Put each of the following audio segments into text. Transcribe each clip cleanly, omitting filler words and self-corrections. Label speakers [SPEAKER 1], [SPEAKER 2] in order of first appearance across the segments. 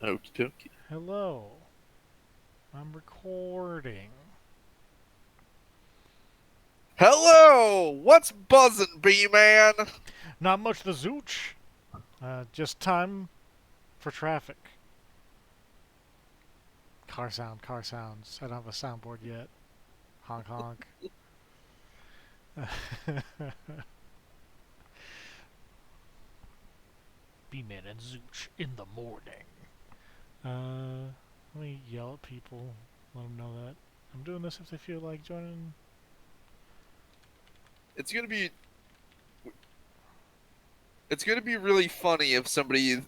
[SPEAKER 1] Okie dokie.
[SPEAKER 2] Hello. I'm recording.
[SPEAKER 1] Hello! What's buzzing, B-Man?
[SPEAKER 2] Not much the zooch. Just time for traffic. Car sound, car sounds. I don't have a soundboard yet. Honk honk. B-Man and Zooch in the morning. Let me yell at people. Let them know that I'm doing this if they feel like joining.
[SPEAKER 1] It's gonna be it's gonna be really funny if somebody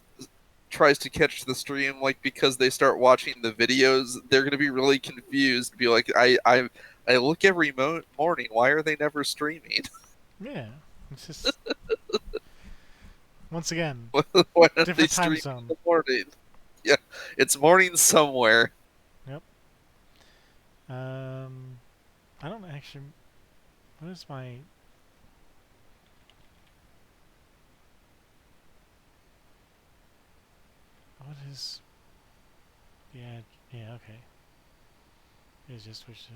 [SPEAKER 1] tries to catch the stream, like because they start watching the videos, they're gonna be really confused. Be like, I look every morning. Why are they never streaming?
[SPEAKER 2] Yeah. It's just, once again,
[SPEAKER 1] Why don't they
[SPEAKER 2] different time
[SPEAKER 1] stream in
[SPEAKER 2] zone.
[SPEAKER 1] the morning? Yeah, it's morning somewhere.
[SPEAKER 2] Yep. Um, I don't actually. What is my. What is. Yeah, yeah, okay. It's just which.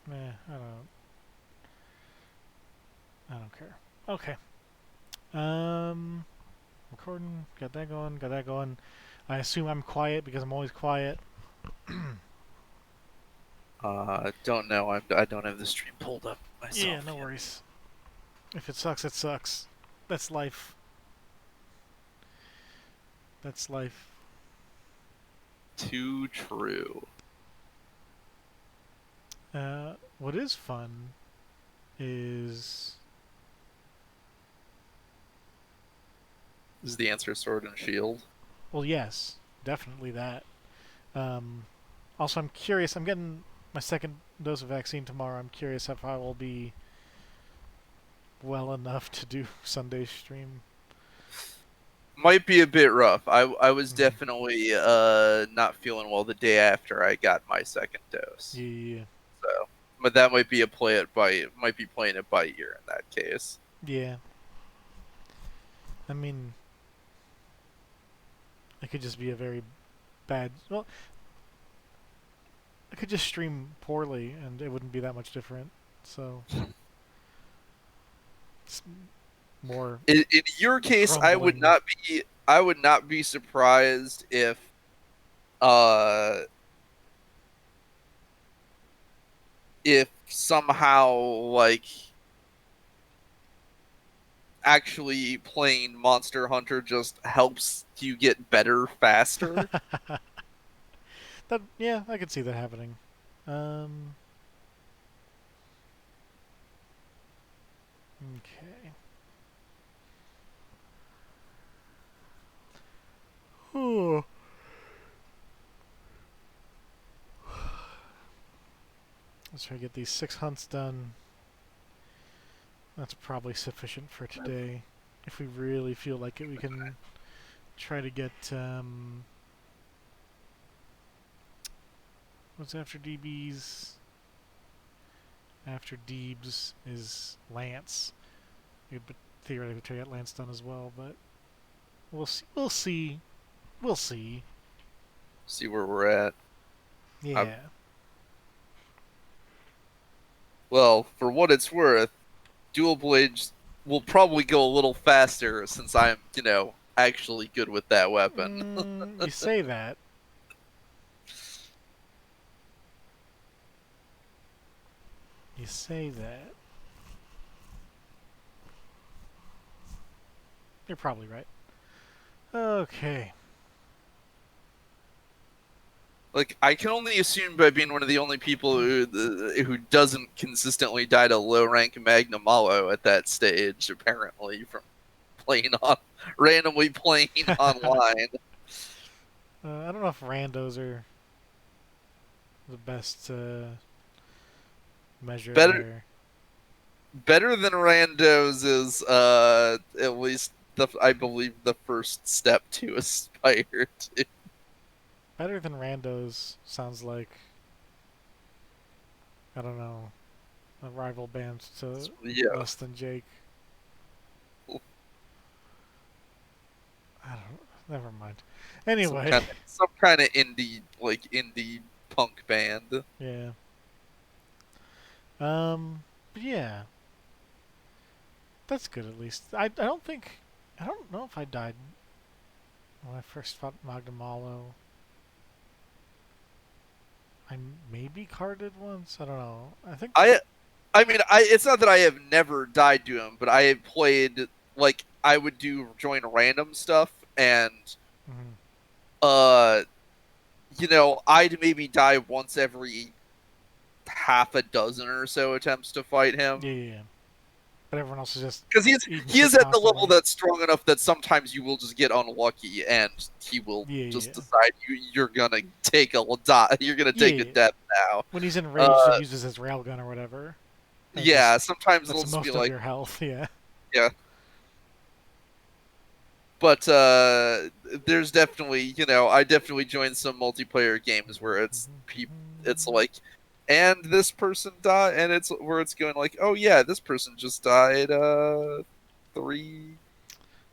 [SPEAKER 2] Nah, I don't care. Okay. Um, recording. Got that going. Got that going. I assume I'm quiet because I'm always quiet.
[SPEAKER 1] Don't know. I don't have the stream pulled up
[SPEAKER 2] Yeah,
[SPEAKER 1] myself
[SPEAKER 2] no
[SPEAKER 1] yet.
[SPEAKER 2] worries. If it sucks, it sucks. That's life. That's life.
[SPEAKER 1] Too true.
[SPEAKER 2] What is fun is.
[SPEAKER 1] Is the answer Sword and Shield?
[SPEAKER 2] Well, yes, definitely that. Um, also, I'm curious. I'm getting my second dose of vaccine tomorrow. I'm curious if I will be well enough to do Sunday stream.
[SPEAKER 1] Might be a bit rough. I was
[SPEAKER 2] Mm.
[SPEAKER 1] definitely not feeling well the day after I got my second dose.
[SPEAKER 2] Yeah,
[SPEAKER 1] So, but that might be a play it by might be playing it by ear in that case.
[SPEAKER 2] yeah. I mean, it could just be a very bad. Well, I could just stream poorly, and it wouldn't be that much different. So it's more
[SPEAKER 1] In your case,
[SPEAKER 2] grumbling.
[SPEAKER 1] I would not be surprised uh if somehow like actually playing Monster Hunter just helps you get better faster.
[SPEAKER 2] That yeah, I could see that happening. Um, okay. Oh, let's try to get these 6 hunts done. That's probably sufficient for today. If we really feel like it, we can try to get what's after DBs? After Deebs is Lance. We could theoretically try to get Lance done as well, but we'll see. We'll see. We'll see.
[SPEAKER 1] See where we're at. I,
[SPEAKER 2] Yeah.
[SPEAKER 1] well, for what it's worth, dual blades will probably go a little faster since I'm, actually good with that weapon.
[SPEAKER 2] You say that. You say that. You're probably right. Okay.
[SPEAKER 1] Like I can only assume by being one of the only people who doesn't consistently die to low rank Magnum Malo at that stage, apparently from playing on randomly playing online.
[SPEAKER 2] I don't know if randos are the best measure
[SPEAKER 1] Better
[SPEAKER 2] there.
[SPEAKER 1] better than randos is at least I believe the first step to aspire to.
[SPEAKER 2] Better than randos sounds like I don't know. a rival band to
[SPEAKER 1] Yeah,
[SPEAKER 2] less than Jake. I don't. Never mind. Anyway,
[SPEAKER 1] some kind of indie punk band.
[SPEAKER 2] yeah. But yeah, that's good at least. I don't know if I died when I first fought Magdamalo. I maybe carded once. I don't know. I think.
[SPEAKER 1] I I mean, it's not that I have never died to him, but I have played like I would do join random stuff, and
[SPEAKER 2] Mhm.
[SPEAKER 1] uh, I'd maybe die once every half a dozen or so attempts to fight
[SPEAKER 2] Yeah,
[SPEAKER 1] him.
[SPEAKER 2] yeah, yeah. But everyone else is just
[SPEAKER 1] Because
[SPEAKER 2] eating
[SPEAKER 1] he
[SPEAKER 2] shit
[SPEAKER 1] is at the level
[SPEAKER 2] constantly.
[SPEAKER 1] that's strong enough that sometimes you will just get unlucky and he will
[SPEAKER 2] Yeah,
[SPEAKER 1] just
[SPEAKER 2] yeah,
[SPEAKER 1] decide you're gonna take a die, you're gonna
[SPEAKER 2] yeah,
[SPEAKER 1] take a
[SPEAKER 2] yeah.
[SPEAKER 1] death now.
[SPEAKER 2] When he's enraged and
[SPEAKER 1] Uh,
[SPEAKER 2] uses his railgun or whatever, and just
[SPEAKER 1] yeah, sometimes it'll
[SPEAKER 2] that's
[SPEAKER 1] just be
[SPEAKER 2] most of
[SPEAKER 1] like,
[SPEAKER 2] your health. Yeah.
[SPEAKER 1] yeah, but there's definitely, I definitely joined some multiplayer games where it's like, and this person died, and it's where it's going like, oh yeah, this person just died three,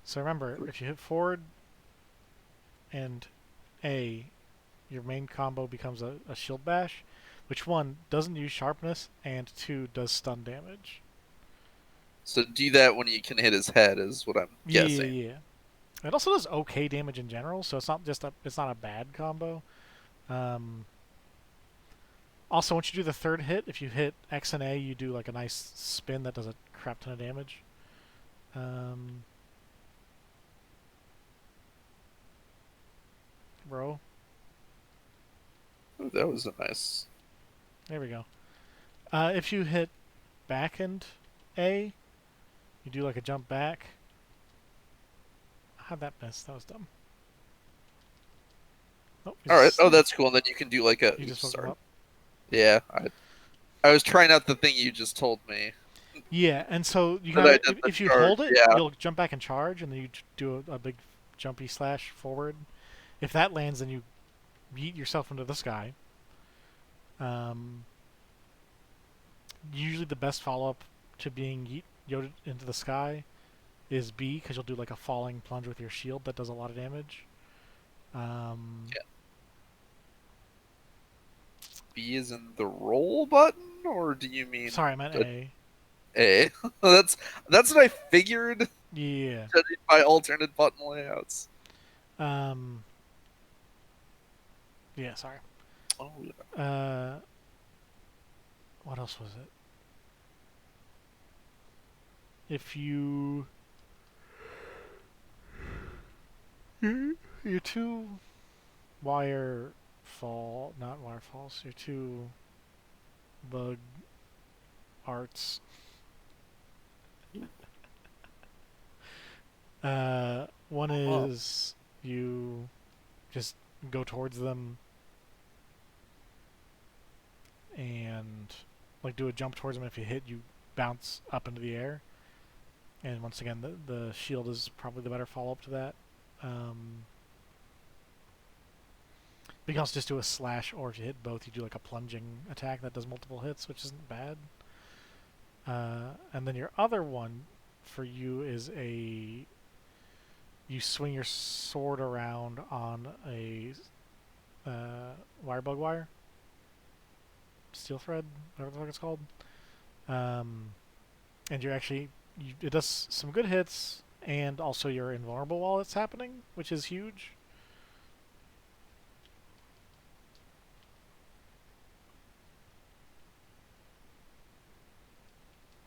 [SPEAKER 2] So remember,
[SPEAKER 1] three.
[SPEAKER 2] if you hit forward and A, your main combo becomes a shield bash, which one doesn't use sharpness and two does stun damage.
[SPEAKER 1] So do that when you can hit his head is what I'm
[SPEAKER 2] Yeah,
[SPEAKER 1] guessing.
[SPEAKER 2] yeah, yeah. It also does okay damage in general, so it's not a bad combo. Um, Also, once you do the third hit, if you hit X and A, you do like a nice spin that does a crap ton of damage. Um, bro,
[SPEAKER 1] Ooh, that was a nice.
[SPEAKER 2] there we go. If you hit back and A, you do like a jump back. How'd that miss? That was dumb. Oh, he's
[SPEAKER 1] All right. Oh,
[SPEAKER 2] asleep.
[SPEAKER 1] that's cool. And then you can do like a.
[SPEAKER 2] You
[SPEAKER 1] Oops,
[SPEAKER 2] just woke him
[SPEAKER 1] sorry.
[SPEAKER 2] up.
[SPEAKER 1] Yeah, I was trying out the thing you just told me
[SPEAKER 2] Yeah, and so you can
[SPEAKER 1] that I
[SPEAKER 2] either
[SPEAKER 1] did the
[SPEAKER 2] if you
[SPEAKER 1] charge.
[SPEAKER 2] hold it,
[SPEAKER 1] Yeah.
[SPEAKER 2] you'll jump back and charge, and then you do a big jumpy slash forward. If that lands, then you yeet yourself into the sky. Um, Usually, the best follow up to being yoted into the sky is B, because you'll do like a falling plunge with your shield that does a lot of damage. Um,
[SPEAKER 1] Yeah. B is in the roll button, or do you mean
[SPEAKER 2] Sorry, I meant
[SPEAKER 1] a?
[SPEAKER 2] A.
[SPEAKER 1] A? That's what I figured,
[SPEAKER 2] Yeah.
[SPEAKER 1] judging by alternate button layouts.
[SPEAKER 2] Um, yeah, sorry.
[SPEAKER 1] Oh yeah.
[SPEAKER 2] Uh, what else was it? If your two wire fall, not wire falls, your two bug arts. One
[SPEAKER 1] Oh,
[SPEAKER 2] is you just go towards them and like do a jump towards them. If you hit, you bounce up into the air. And once again, the shield is probably the better follow up to that. Um, you can also just do a slash, or if you hit both, you do like a plunging attack that does multiple hits, which isn't bad. And then your other one for you is you swing your sword around on a wire bug wire, steel thread, whatever the fuck it's called. Um, and you're actually it does some good hits, and also you're invulnerable while it's happening, which is huge.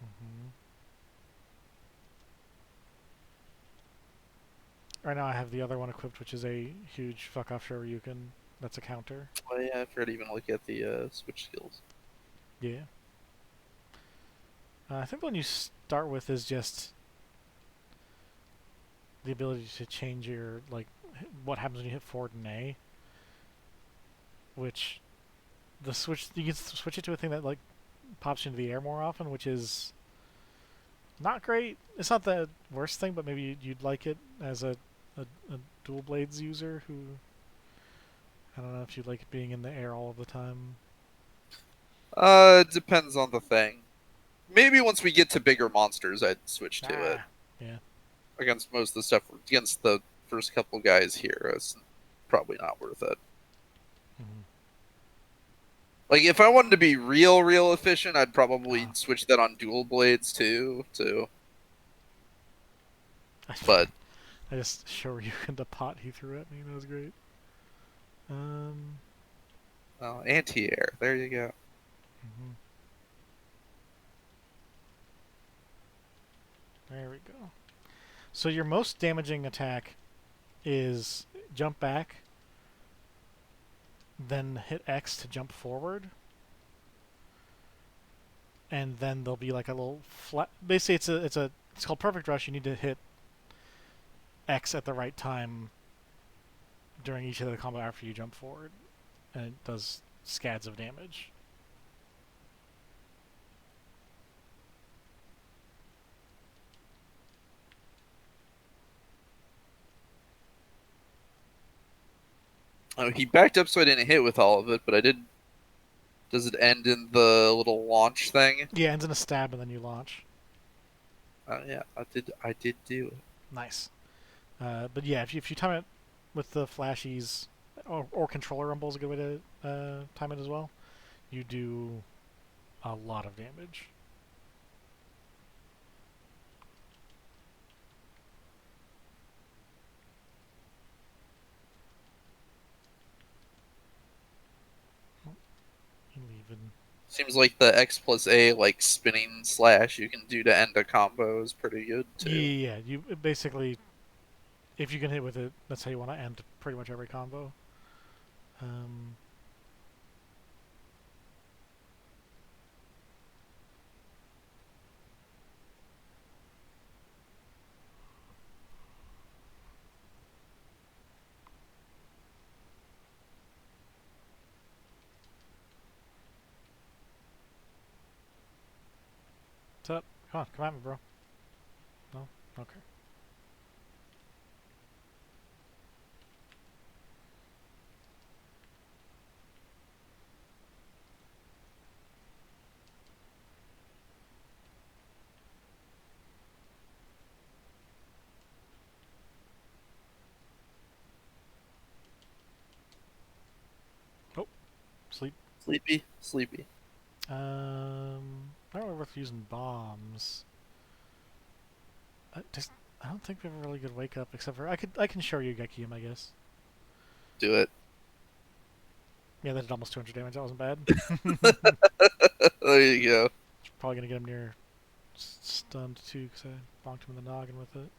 [SPEAKER 2] Mm-hmm. Right now I have the other one equipped, which is a huge fuck off Shoryuken. That's a counter.
[SPEAKER 1] well, yeah, I forgot to even look at the switch skills.
[SPEAKER 2] Yeah. I think the one you start with is just the ability to change your like what happens when you hit forward and A, which the switch you can switch it to a thing that like pops you into the air more often, which is not great. It's not the worst thing, but maybe you'd like it as a dual blades user who I don't know if you like being in the air all of the time.
[SPEAKER 1] It depends on the thing. Maybe once we get to bigger monsters, I'd switch to it.
[SPEAKER 2] Ah, yeah.
[SPEAKER 1] Against most of the stuff, against the first couple guys here, it's probably not worth it.
[SPEAKER 2] Mm-hmm.
[SPEAKER 1] Like if I wanted to be real efficient, I'd probably
[SPEAKER 2] Ah,
[SPEAKER 1] switch that on dual blades too.
[SPEAKER 2] I,
[SPEAKER 1] But
[SPEAKER 2] I just show you in the pot he threw at me. That was great. Um,
[SPEAKER 1] anti-air. There you go.
[SPEAKER 2] mhm. There we go. So your most damaging attack is jump back, then hit X to jump forward, and then there'll be like a little flat. Basically, it's called perfect rush. You need to hit X at the right time during each of the combo after you jump forward, and it does scads of damage.
[SPEAKER 1] Oh, he backed up so I didn't hit with all of it, but I did. Does it end in the little launch thing?
[SPEAKER 2] Yeah, ends in a stab and then you launch.
[SPEAKER 1] Yeah, I did. I did do it.
[SPEAKER 2] Nice. But yeah, if you time it with the flashies or controller rumble is a good way to time it as well. You do a lot of damage. You leaving?
[SPEAKER 1] Seems like the X plus A like spinning slash you can do to end a combo is pretty good too.
[SPEAKER 2] Yeah, you basically if you can hit with it, that's how you want to end pretty much every combo. Um, what's up? Come at me, bro. No, okay. Oh, sleep.
[SPEAKER 1] Sleepy, sleepy.
[SPEAKER 2] I don't know if using bombs. I don't think we have a really good wake up except for I can show you Gekium, I guess.
[SPEAKER 1] Do it.
[SPEAKER 2] Yeah, that did almost 200 damage. That wasn't bad.
[SPEAKER 1] There you go.
[SPEAKER 2] Probably gonna get him near stunned too because I bonked him in the noggin with it.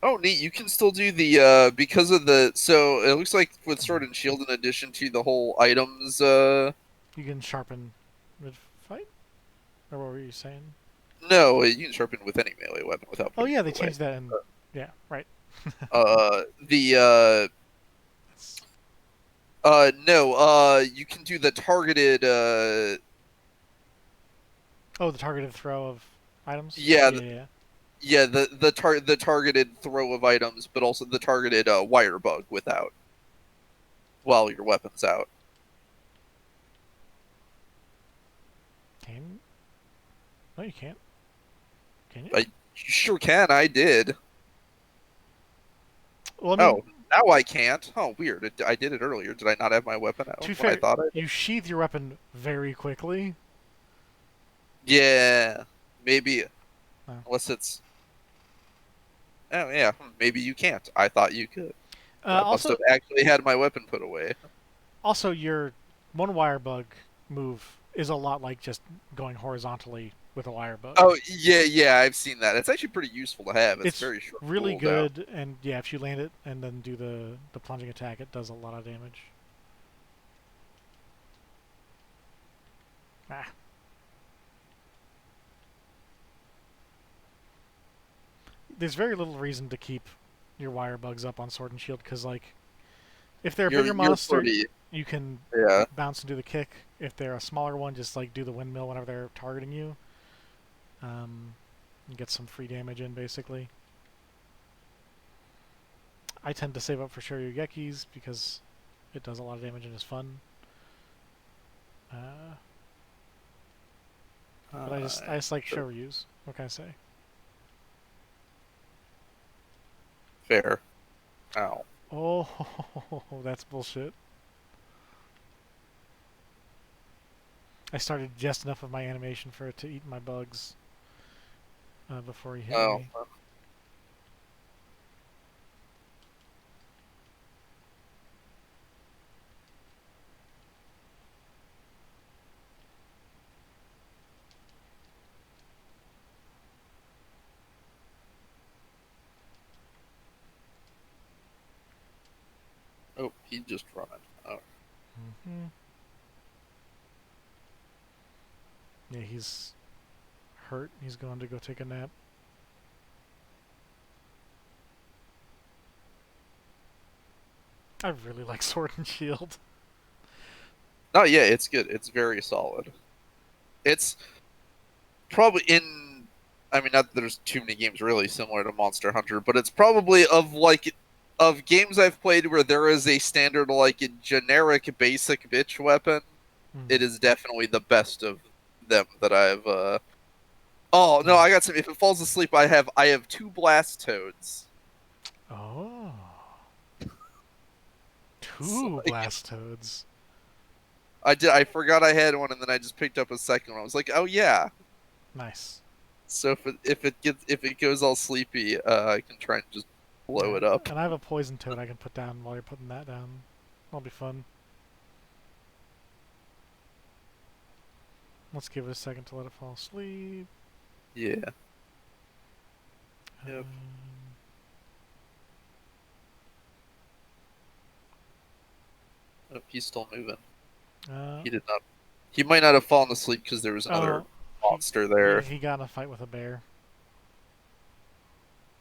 [SPEAKER 1] Oh, neat. You can still do the because of the so it looks like with Sword and Shield in addition to the whole items
[SPEAKER 2] You can sharpen mid fight, or what were you saying?
[SPEAKER 1] no, you can sharpen with any melee weapon without
[SPEAKER 2] Oh
[SPEAKER 1] putting
[SPEAKER 2] yeah,
[SPEAKER 1] it
[SPEAKER 2] they
[SPEAKER 1] away.
[SPEAKER 2] changed that in. Yeah, right.
[SPEAKER 1] The
[SPEAKER 2] That's,
[SPEAKER 1] no, you can do the targeted
[SPEAKER 2] oh, the targeted throw of items.
[SPEAKER 1] yeah,
[SPEAKER 2] Yeah, yeah.
[SPEAKER 1] yeah, the targeted throw of items, but also the targeted wire bug without while your weapon's out.
[SPEAKER 2] Can no, you can't. Can you?
[SPEAKER 1] I you sure can. I did.
[SPEAKER 2] Well, I mean,
[SPEAKER 1] Oh, now I can't. Oh, weird. I did it earlier. Did I not have my weapon
[SPEAKER 2] to
[SPEAKER 1] out
[SPEAKER 2] be
[SPEAKER 1] when I
[SPEAKER 2] fair,
[SPEAKER 1] thought I did?
[SPEAKER 2] you sheath your weapon very quickly.
[SPEAKER 1] Yeah, maybe.
[SPEAKER 2] No.
[SPEAKER 1] Unless it's. Oh, yeah. Maybe you can't. I thought you could. I must
[SPEAKER 2] Also,
[SPEAKER 1] have actually had my weapon put away.
[SPEAKER 2] also your one wire bug move is a lot like just going horizontally with a wire bug.
[SPEAKER 1] Oh, yeah, yeah. I've seen that. It's actually pretty useful to have. It's
[SPEAKER 2] It's
[SPEAKER 1] very short
[SPEAKER 2] really
[SPEAKER 1] cooldown.
[SPEAKER 2] good, and yeah, if you land it and then do the plunging attack, it does a lot of damage. Ah, there's very little reason to keep your wire bugs up on Sword and Shield because like if they're a bigger
[SPEAKER 1] You're
[SPEAKER 2] monster,
[SPEAKER 1] pretty.
[SPEAKER 2] you can
[SPEAKER 1] Yeah.
[SPEAKER 2] bounce and do the kick. If they're a smaller one, just like do the windmill whenever they're targeting you. And get some free damage in basically. I tend to save up for Shoryugekis because it does a lot of damage and is fun. Uh, But I just like show reviews. What can I say?
[SPEAKER 1] Fair. Ow.
[SPEAKER 2] Oh, that's bullshit. I started just enough of my animation for it to eat my bugs before he hit
[SPEAKER 1] Oh.
[SPEAKER 2] me.
[SPEAKER 1] Oh, he just running. Oh.
[SPEAKER 2] Hmm. Yeah, he's hurt. He's going to go take a nap. I really like Sword and Shield.
[SPEAKER 1] Oh yeah, it's good. It's very solid. It's probably in. I mean, not that there's too many games really similar to Monster Hunter, but it's probably of games I've played where there is a standard like a generic basic bitch weapon.
[SPEAKER 2] Mm.
[SPEAKER 1] It is definitely the best of them that I've. Oh no,
[SPEAKER 2] Yeah.
[SPEAKER 1] I got some. If it falls asleep, I have two blast toads.
[SPEAKER 2] Oh.
[SPEAKER 1] So,
[SPEAKER 2] Two Blastodes.
[SPEAKER 1] I forgot I had one, and then I just picked up a second one. I was like, oh yeah.
[SPEAKER 2] Nice.
[SPEAKER 1] So if it goes all sleepy, I can try and just blow
[SPEAKER 2] Yeah,
[SPEAKER 1] it up.
[SPEAKER 2] and I have a poison toad I can put down while you're putting that down. That'll be fun. Let's give it a second to let it fall asleep.
[SPEAKER 1] Yeah. Yep.
[SPEAKER 2] Um,
[SPEAKER 1] Oh, he's still moving.
[SPEAKER 2] uh,
[SPEAKER 1] He did not. He might not have fallen asleep because there was another
[SPEAKER 2] oh, he,
[SPEAKER 1] monster
[SPEAKER 2] yeah,
[SPEAKER 1] there.
[SPEAKER 2] he got in a fight with a bear.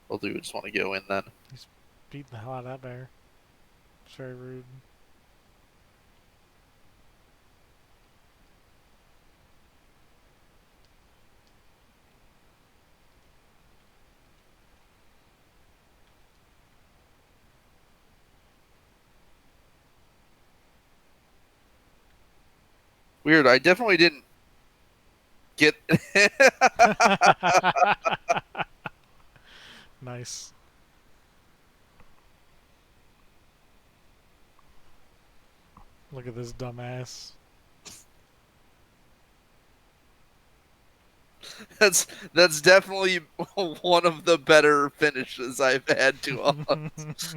[SPEAKER 1] Well, do we just want to go in then?
[SPEAKER 2] He's beating the hell out of that bear. It's very rude.
[SPEAKER 1] Weird. I definitely didn't get.
[SPEAKER 2] Nice. Look at this dumbass.
[SPEAKER 1] That's definitely one of the better finishes I've had to hunt.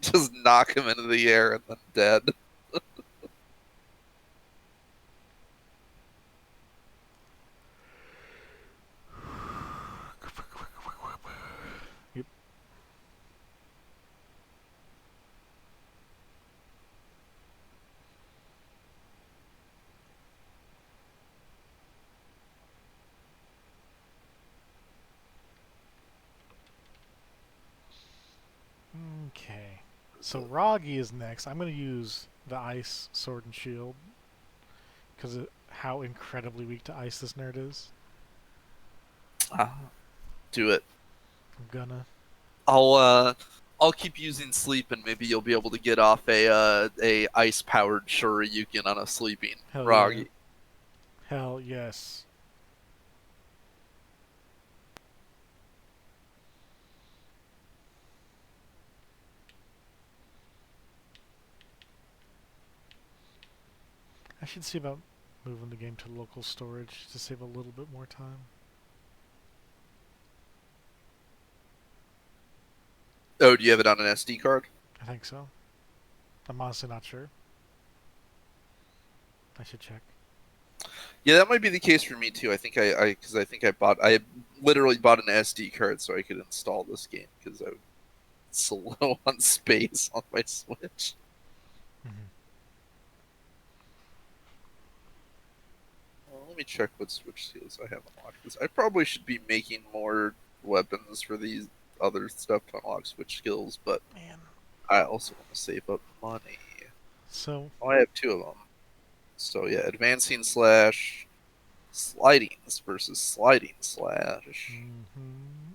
[SPEAKER 1] Just knock him into the air and then dead.
[SPEAKER 2] Yep. Okay. So Roggy is next. I'm going to use the ice sword and shield because of how incredibly weak to ice this nerd is.
[SPEAKER 1] Do it.
[SPEAKER 2] I'm gonna.
[SPEAKER 1] I'll uh I'll keep using sleep and maybe you'll be able to get off a ice powered Shoryuken on a sleeping
[SPEAKER 2] Hell yeah.
[SPEAKER 1] Roggy.
[SPEAKER 2] Hell yes. I should see about moving the game to local storage to save a little bit more time.
[SPEAKER 1] Oh, do you have it on an SD card?
[SPEAKER 2] I think so. I'm honestly not sure. I should check.
[SPEAKER 1] Yeah, that might be the case for me too. I think because I literally bought an SD card so I could install this game because I was slow on space on my Switch.
[SPEAKER 2] Mm-hmm.
[SPEAKER 1] Well, let me check what Switch skills I have unlocked. Because I probably should be making more weapons for these other stuff to unlock Switch skills, but
[SPEAKER 2] Man.
[SPEAKER 1] I also want to save up money.
[SPEAKER 2] So,
[SPEAKER 1] Oh, I have two of them. So yeah, advancing slash slidings versus sliding slash.
[SPEAKER 2] mm-hmm.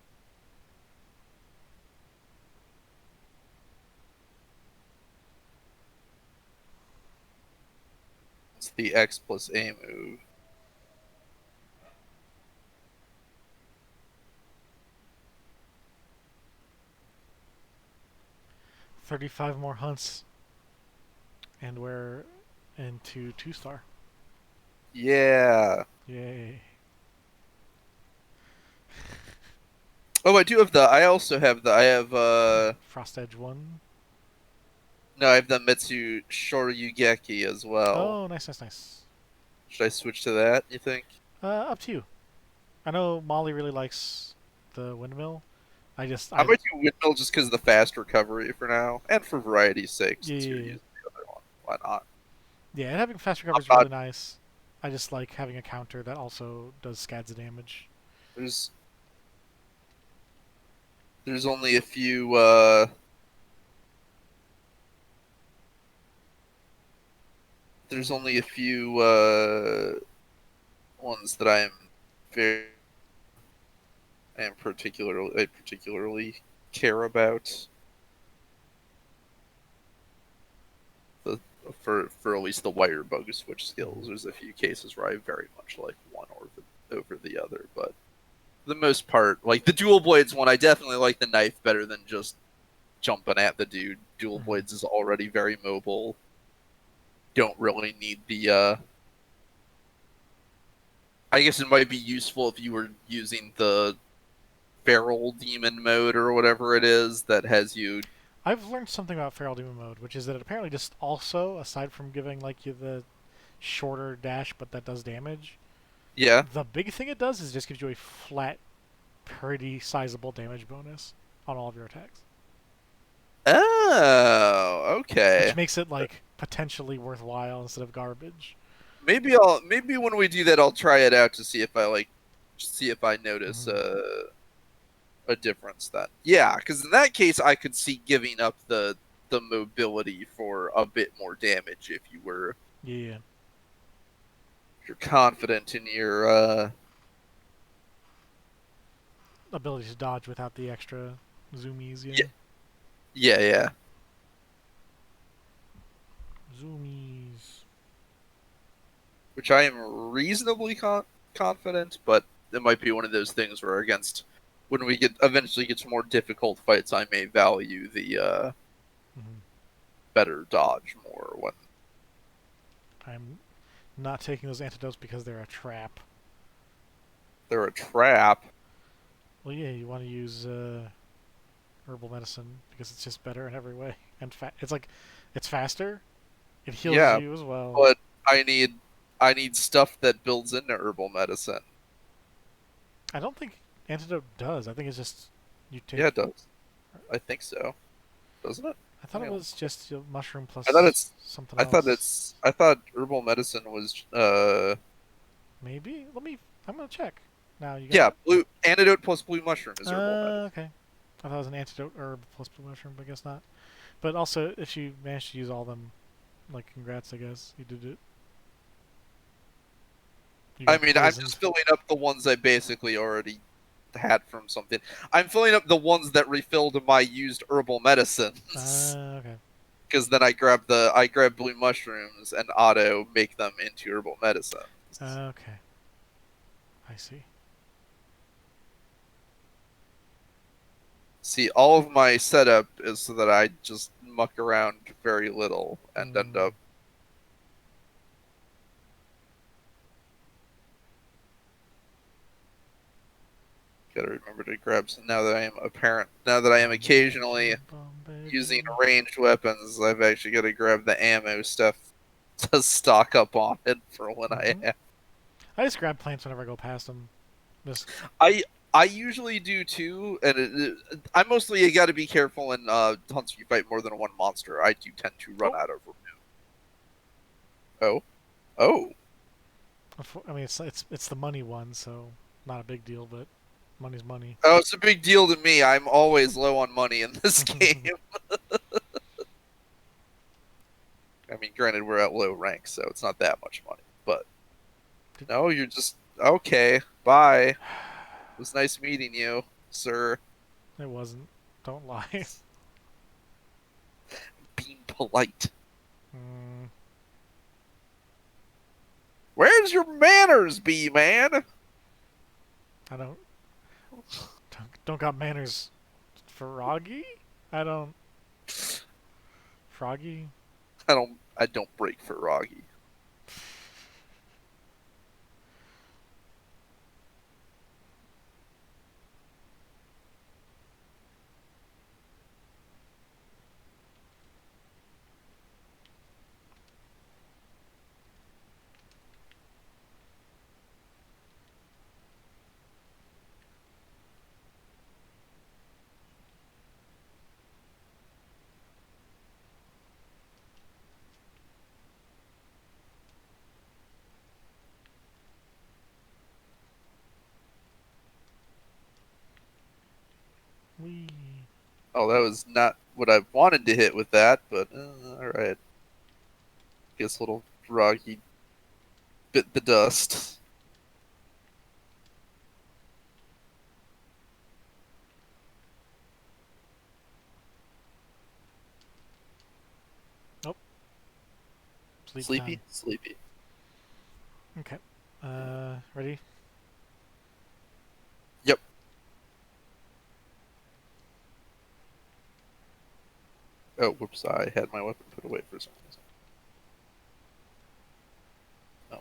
[SPEAKER 1] It's the X plus A move.
[SPEAKER 2] 35 more hunts, and we're into 2-star.
[SPEAKER 1] Yeah.
[SPEAKER 2] Yay.
[SPEAKER 1] Oh, I do have the. I also have the. I have
[SPEAKER 2] Frost Edge 1.
[SPEAKER 1] No, I have the Metsu Shoryugeki as well.
[SPEAKER 2] Oh, nice, nice, nice.
[SPEAKER 1] Should I switch to that? You think?
[SPEAKER 2] Up to you. I know Molly really likes the windmill.
[SPEAKER 1] I
[SPEAKER 2] I
[SPEAKER 1] might do windmill just because of the fast recovery for now, and for variety's sake,
[SPEAKER 2] yeah,
[SPEAKER 1] since you're
[SPEAKER 2] yeah, yeah.
[SPEAKER 1] using the other one. Why not?
[SPEAKER 2] Yeah, and having fast recovery
[SPEAKER 1] I'm
[SPEAKER 2] is
[SPEAKER 1] not.
[SPEAKER 2] really nice. I just like having a counter that also does scads of damage.
[SPEAKER 1] There's there's only a few. There's only a few ones that very I am particularly care about. The for at least the wire bug switch skills.
[SPEAKER 2] Mm-hmm.
[SPEAKER 1] There's a few cases where I very much like one over the other, but for the most part, like the dual blades one, I definitely like the knife better than just jumping at the dude. Dual
[SPEAKER 2] Mm-hmm.
[SPEAKER 1] blades is already very mobile. Don't really need the. I guess it might be useful if you were using the feral demon mode or whatever it is that has you.
[SPEAKER 2] I've learned something about Feral Demon mode, which is that it apparently just also, aside from giving like you the shorter dash, but that does damage,
[SPEAKER 1] Yeah.
[SPEAKER 2] the big thing it does is just gives you a flat, pretty sizable damage bonus on all of your attacks,
[SPEAKER 1] Oh, okay.
[SPEAKER 2] which makes it like potentially worthwhile instead of garbage.
[SPEAKER 1] Maybe when we do that I'll try it out to see if I notice
[SPEAKER 2] Mm-hmm.
[SPEAKER 1] a difference then. Yeah, because in that case I could see giving up the mobility for a bit more damage if
[SPEAKER 2] Yeah,
[SPEAKER 1] you're confident in your
[SPEAKER 2] ability to dodge without the extra zoomies.
[SPEAKER 1] yeah
[SPEAKER 2] Yeah,
[SPEAKER 1] yeah.
[SPEAKER 2] zoomies.
[SPEAKER 1] Which I am reasonably confident, but it might be one of those things where against when we eventually get to more difficult fights, I may value the
[SPEAKER 2] Mm-hmm.
[SPEAKER 1] better dodge more when
[SPEAKER 2] I'm not taking those antidotes because they're a trap.
[SPEAKER 1] they're a trap.
[SPEAKER 2] Well, yeah, you want to use herbal medicine because it's just better in every way, and it's like it's faster. It heals
[SPEAKER 1] Yeah,
[SPEAKER 2] you as well.
[SPEAKER 1] but I need I need stuff that builds into herbal medicine.
[SPEAKER 2] I don't think antidote does. I think it's just you
[SPEAKER 1] Yeah, it
[SPEAKER 2] take.
[SPEAKER 1] does. I think so. Doesn't it?
[SPEAKER 2] I thought
[SPEAKER 1] Let
[SPEAKER 2] it
[SPEAKER 1] me
[SPEAKER 2] was
[SPEAKER 1] look.
[SPEAKER 2] just mushroom
[SPEAKER 1] I thought
[SPEAKER 2] plus
[SPEAKER 1] it's.
[SPEAKER 2] something else.
[SPEAKER 1] I thought herbal medicine was.
[SPEAKER 2] Maybe. Let me. I'm gonna check. Now you got.
[SPEAKER 1] Yeah, blue antidote plus blue mushroom is herbal medicine.
[SPEAKER 2] Okay. I thought it was an antidote herb plus blue mushroom, but I guess not. But also, if you manage to use all of them, like congrats, I guess you did it. You
[SPEAKER 1] I
[SPEAKER 2] got
[SPEAKER 1] mean, I'm
[SPEAKER 2] poisoned.
[SPEAKER 1] just filling up the ones I basically already had from something. I'm filling up the ones that refilled my used herbal medicines
[SPEAKER 2] Okay.
[SPEAKER 1] because then I grab blue mushrooms and auto make them into herbal medicines.
[SPEAKER 2] Okay. I see.
[SPEAKER 1] See, all of my setup is so that I just muck around very little and end
[SPEAKER 2] Hmm.
[SPEAKER 1] up. Gotta remember to grab some now that I am apparent. Now that I am occasionally using ranged weapons, I've actually got to grab the ammo stuff to stock up on it for when I
[SPEAKER 2] Mm-hmm.
[SPEAKER 1] have.
[SPEAKER 2] I just grab plants whenever I go past them. Just.
[SPEAKER 1] I I usually do too, and I mostly got to be careful in hunts you fight more than one monster. I do tend to run
[SPEAKER 2] Oh.
[SPEAKER 1] out of oh oh.
[SPEAKER 2] I mean, it's the money one, so not a big deal, but money's money.
[SPEAKER 1] Oh, it's a big deal to me. I'm always low on money in this game. I mean, granted, we're at low rank, so it's not that much money. But no, you're just okay. Bye. It was nice meeting you, sir.
[SPEAKER 2] It wasn't. Don't lie.
[SPEAKER 1] Being polite.
[SPEAKER 2] Mm,
[SPEAKER 1] Where's your manners, be man?
[SPEAKER 2] I don't got manners. Froggy? I don't. Froggy?
[SPEAKER 1] I don't break for Roggy.
[SPEAKER 2] Wee.
[SPEAKER 1] Oh, that was not what I wanted to hit with that, but alright. Guess little Roggy bit the dust.
[SPEAKER 2] Oh, sleep
[SPEAKER 1] Sleepy?
[SPEAKER 2] time.
[SPEAKER 1] Sleepy.
[SPEAKER 2] Okay. Ready?
[SPEAKER 1] Yep. Oh, whoops, I had my weapon put away for some reason. No.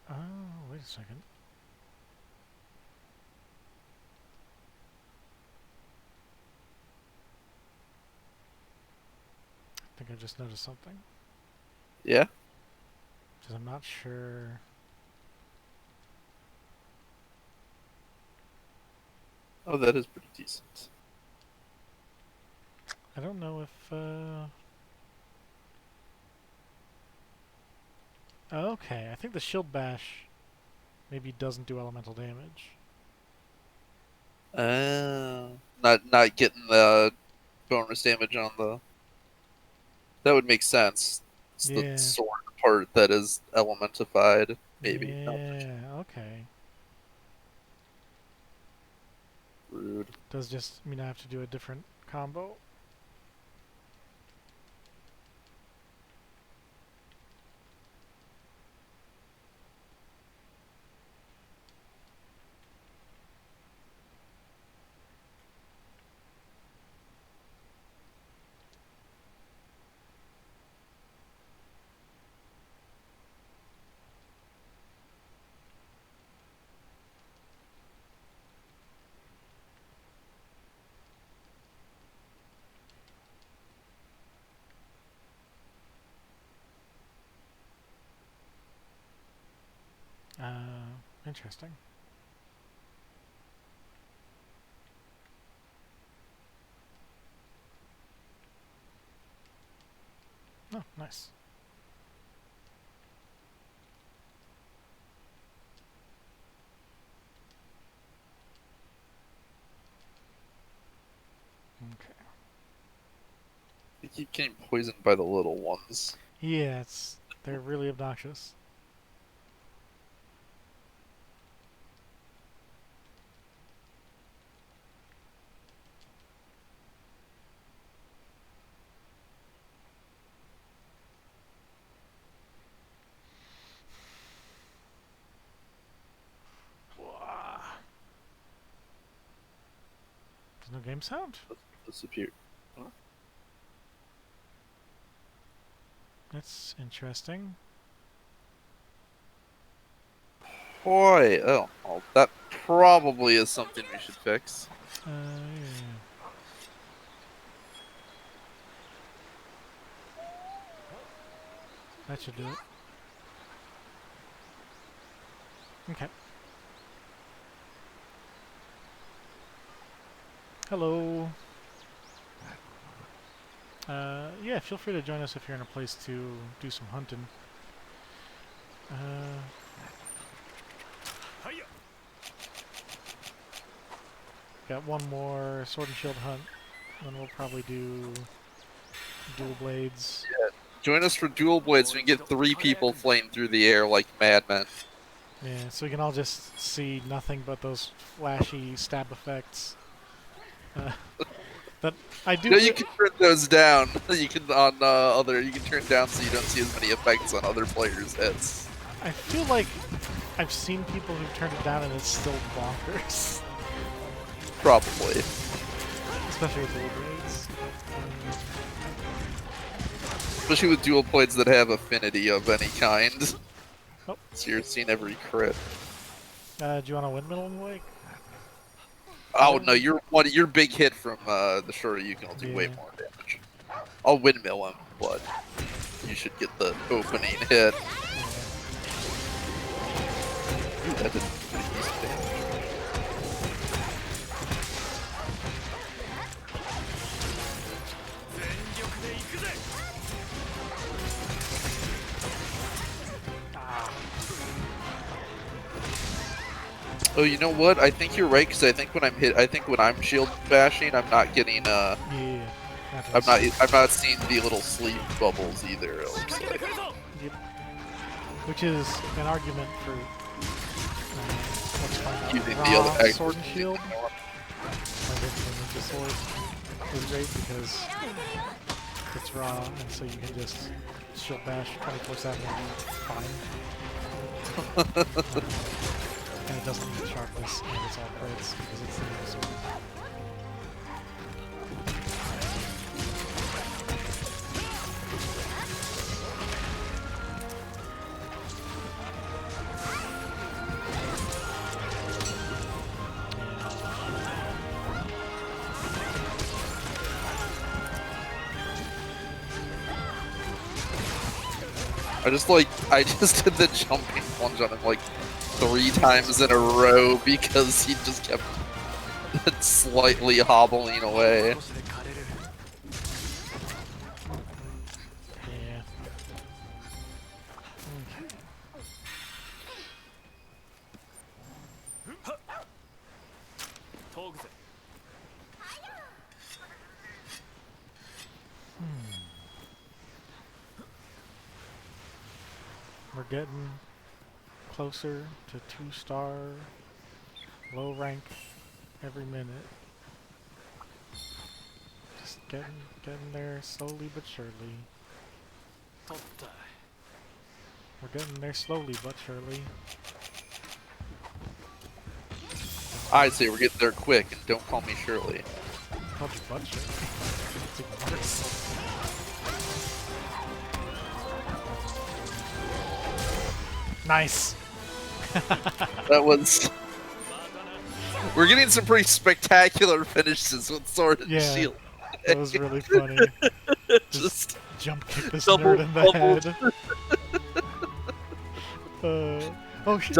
[SPEAKER 2] Oh, wait a second. I think I just noticed something.
[SPEAKER 1] Yeah?
[SPEAKER 2] Because I'm not sure.
[SPEAKER 1] Oh, that is pretty decent.
[SPEAKER 2] I don't know if, okay, I think the shield bash maybe doesn't do elemental damage.
[SPEAKER 1] Not getting the bonus damage on the... That would make sense. It's the
[SPEAKER 2] Yeah.
[SPEAKER 1] sword part that is elementified, maybe. No,
[SPEAKER 2] Yeah, okay.
[SPEAKER 1] rude.
[SPEAKER 2] Does just mean I have to do a different combo. Interesting. Oh, nice. Okay.
[SPEAKER 1] They keep getting poisoned by the little ones.
[SPEAKER 2] Yeah, they're really obnoxious. There's no game sound?
[SPEAKER 1] Disappear. Huh?
[SPEAKER 2] That's interesting.
[SPEAKER 1] Boy, oh, well, that probably is something we should fix.
[SPEAKER 2] Yeah. That should do it. Okay. Hello. Yeah, feel free to join us if you're in a place to do some hunting. Uh, got one more sword and shield hunt, then we'll probably do dual blades.
[SPEAKER 1] Join us for dual blades. We can get 3 people flying through the air like madmen.
[SPEAKER 2] Yeah, so we can all just see nothing but those flashy stab effects. Uh, that I do.
[SPEAKER 1] You know, you can turn those down. You can on other. You can turn down so you don't see as many effects on other players' hits.
[SPEAKER 2] I feel like I've seen people who've turned it down and it's still bonkers.
[SPEAKER 1] Probably.
[SPEAKER 2] Especially with dual blades.
[SPEAKER 1] Especially with dual blades that have affinity of any kind.
[SPEAKER 2] Oh.
[SPEAKER 1] So you're seeing every crit.
[SPEAKER 2] Do you want a windmill in the lake?
[SPEAKER 1] Oh no, your big hit from the shorter you can do way
[SPEAKER 2] Yeah.
[SPEAKER 1] more damage. I'll windmill him, but you should get the opening hit. Ooh, that did pretty decent damage. Oh, you know what? I think you're right, because I think when I'm shield bashing, I'm not getting
[SPEAKER 2] Yeah.
[SPEAKER 1] I'm not seeing the little sleep bubbles either. It looks like.
[SPEAKER 2] Yep. Which is an argument for let's find out.
[SPEAKER 1] Using
[SPEAKER 2] Raw
[SPEAKER 1] the other
[SPEAKER 2] sword and shield. My ninja sword is great because it's raw, and so you can just shield bash 24/7 and be fine. And it doesn't need sharpness, and it's all crits because it's the ninja sword.
[SPEAKER 1] I just did the jumping plunge on him like 3 times in a row because he just kept slightly hobbling away.
[SPEAKER 2] Yeah. We're getting closer to 2-star low rank every minute. Just getting there slowly but surely. We're getting there slowly but surely.
[SPEAKER 1] I say we're getting there quick, and don't call me Shirley.
[SPEAKER 2] Called you butt surely. It's even worse. Nice.
[SPEAKER 1] That was. We're getting some pretty spectacular finishes with sword and shield.
[SPEAKER 2] That was really funny. Just jump kick this
[SPEAKER 1] double,
[SPEAKER 2] nerd in the head. Oh shit.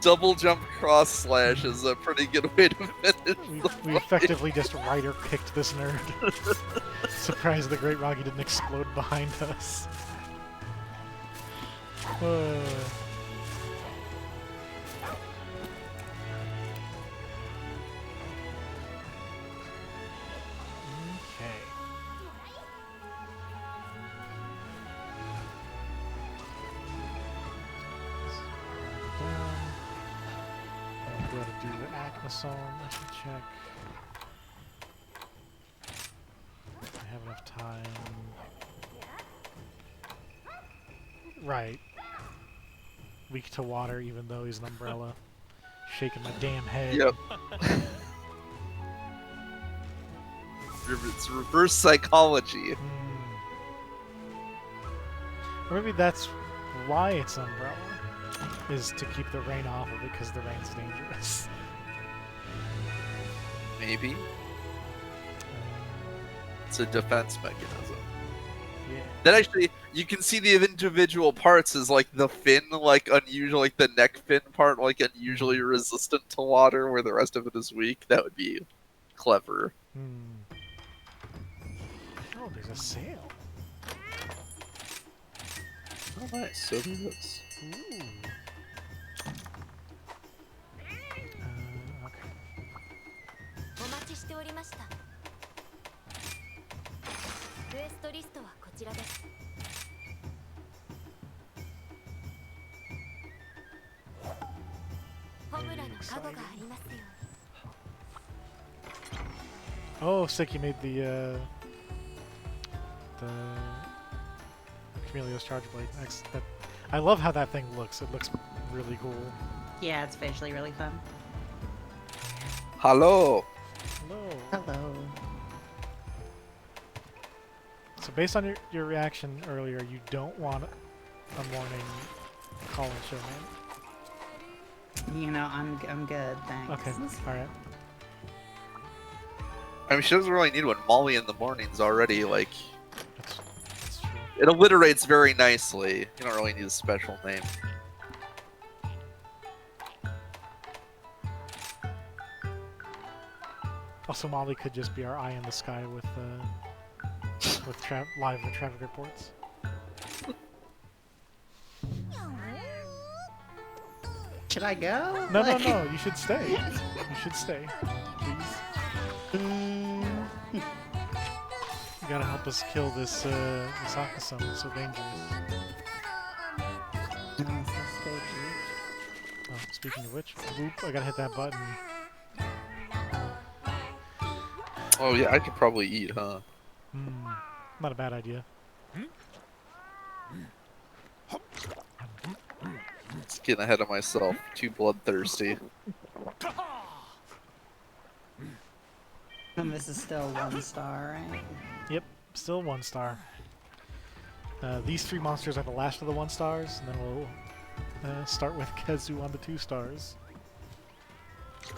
[SPEAKER 1] Double jump cross slash is a pretty good way to finish.
[SPEAKER 2] We effectively just rider kicked this nerd. Surprised the Great Rocky didn't explode behind us. Do the Acma song, I should check. I have enough time. Right. Weak to water even though he's an umbrella. Shaking my damn head.
[SPEAKER 1] Yep. It's reverse psychology.
[SPEAKER 2] Or maybe that's why it's umbrella. Is to keep the rain off of it because the rain's dangerous.
[SPEAKER 1] Maybe. It's a defense mechanism.
[SPEAKER 2] Yeah.
[SPEAKER 1] Then actually, you can see the individual parts as like the fin, like unusual, like the neck fin part, like unusually resistant to water, where the rest of it is weak. That would be clever.
[SPEAKER 2] Oh, there's a sail.
[SPEAKER 1] Oh, nice. So there is.
[SPEAKER 2] Ooh. Okay. Oh, sick! You made the Chameleo's Charge Blade. I love how that thing looks. It looks really cool.
[SPEAKER 3] Yeah, it's visually really fun.
[SPEAKER 1] Hello.
[SPEAKER 2] Hello.
[SPEAKER 3] Hello.
[SPEAKER 2] So based on your reaction earlier, you don't want a morning call and show, man.
[SPEAKER 3] You know, I'm good, thanks.
[SPEAKER 2] Okay, alright.
[SPEAKER 1] I mean, she doesn't really need one. Molly in the morning's already, like,
[SPEAKER 2] That's true.
[SPEAKER 1] it alliterates very nicely. You don't really need a special name.
[SPEAKER 2] Also, Molly could just be our eye in the sky with live traffic reports.
[SPEAKER 3] Should I go?
[SPEAKER 2] No, no, no. You should stay. You should stay, please. You gotta help us kill this Misaka-san. It's so dangerous. Oh, speaking of which, whoop! I gotta hit that button.
[SPEAKER 1] Oh yeah, I could probably eat, huh?
[SPEAKER 2] Not a bad idea.
[SPEAKER 1] It's getting ahead of myself. Too bloodthirsty.
[SPEAKER 3] And this is still 1 star, right?
[SPEAKER 2] Yep, still 1 star. These 3 monsters are the last of the 1 stars, and then we'll start with Kezu on the 2 stars. So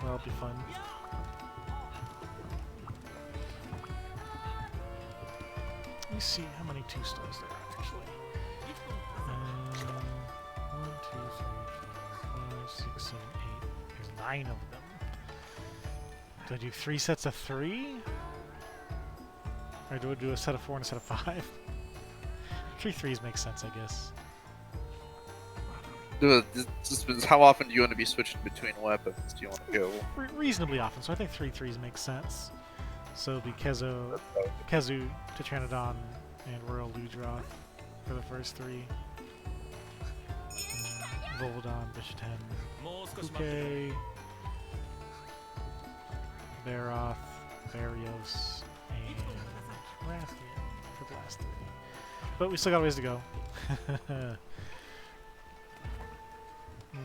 [SPEAKER 2] that'll be fun. Let me see how many 2 stars there are actually. 1, 2, 3, 4, 5, 6, 7, 8. There's 9 of them. Do I do 3 sets of 3? Or do I do a set of 4 and a set of 5? 3 threes makes sense, I guess.
[SPEAKER 1] Just how often do you want to be switching between weapons? Do you want to go?
[SPEAKER 2] Reasonably often, so I think 3 threes makes sense. So it'll be Kezu, Tetranodon, and Royal Ludroth for the first 3. Volvodon, Bishaten, Kuke, Baroth, Barrios, and Rathian for the last 3. But we still got a ways to go.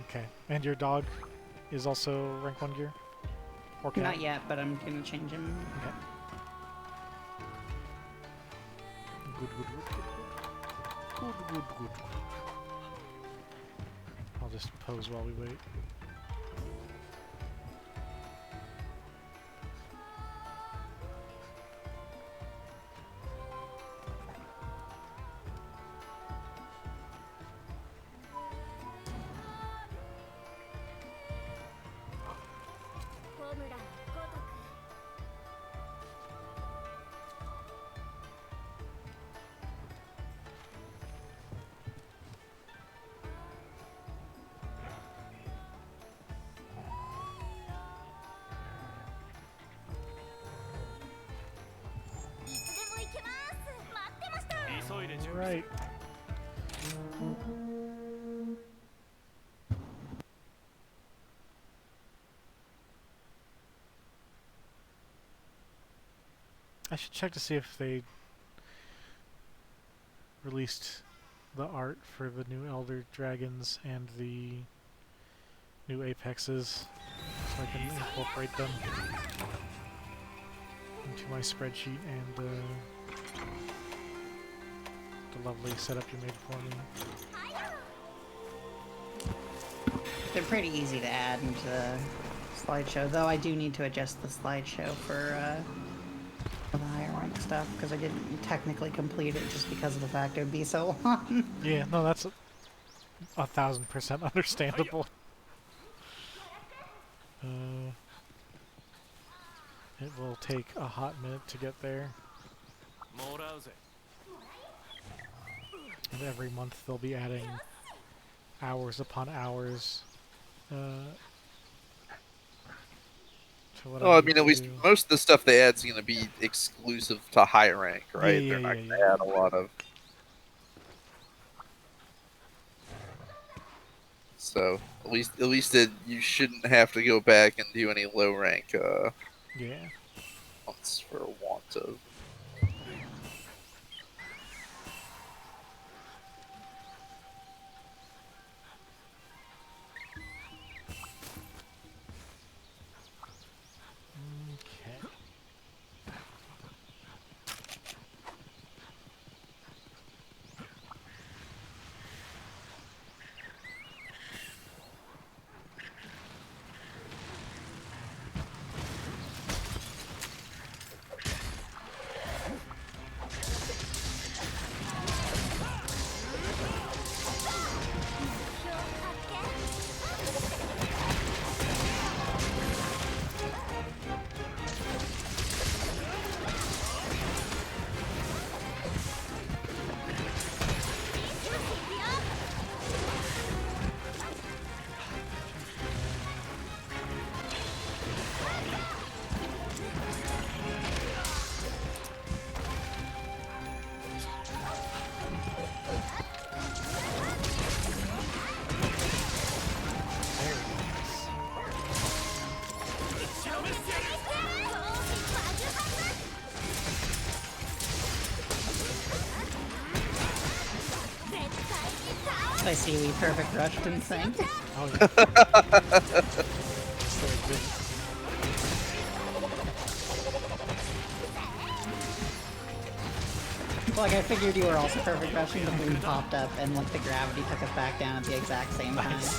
[SPEAKER 2] Okay. And your dog is also rank 1 gear? Or cat?
[SPEAKER 3] Not yet, but I'm gonna change him.
[SPEAKER 2] Okay. Good, good, good, good, good. Good, good, good. I'll just pose while we wait. Right. I should check to see if they released the art for the new Elder Dragons and the new Apexes, so I can incorporate them into my spreadsheet and the lovely setup you made for me.
[SPEAKER 3] They're pretty easy to add into the slideshow, though I do need to adjust the slideshow for the higher rank stuff, because I didn't technically complete it just because of the fact it would be so long.
[SPEAKER 2] Yeah, no, that's 1000% understandable. It will take a hot minute to get there. And every month they'll be adding hours upon hours to what
[SPEAKER 1] Well, I mean, at least most of the stuff they add is going to be exclusive to high rank, right?
[SPEAKER 2] Yeah,
[SPEAKER 1] They're not
[SPEAKER 2] yeah,
[SPEAKER 1] going to add a lot of. So at least you shouldn't have to go back and do any low rank
[SPEAKER 2] yeah.
[SPEAKER 1] ones for want of.
[SPEAKER 3] I see we perfect rushed in sync.
[SPEAKER 2] Oh yeah. So good.
[SPEAKER 3] Like, I figured you were also perfect rushing, but we popped up and like the gravity took us back down at the exact same time.
[SPEAKER 2] Nice.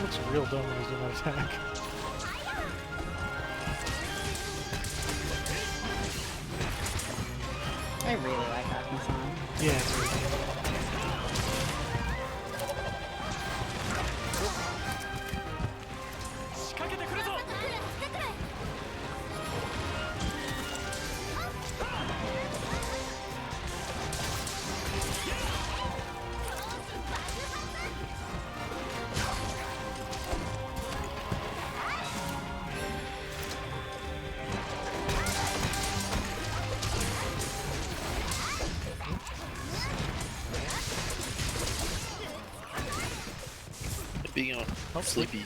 [SPEAKER 2] Looks real dumb when he's doing that attack.
[SPEAKER 3] I really like Dango Song.
[SPEAKER 2] Yeah, it's really cool.
[SPEAKER 1] Being sleepy.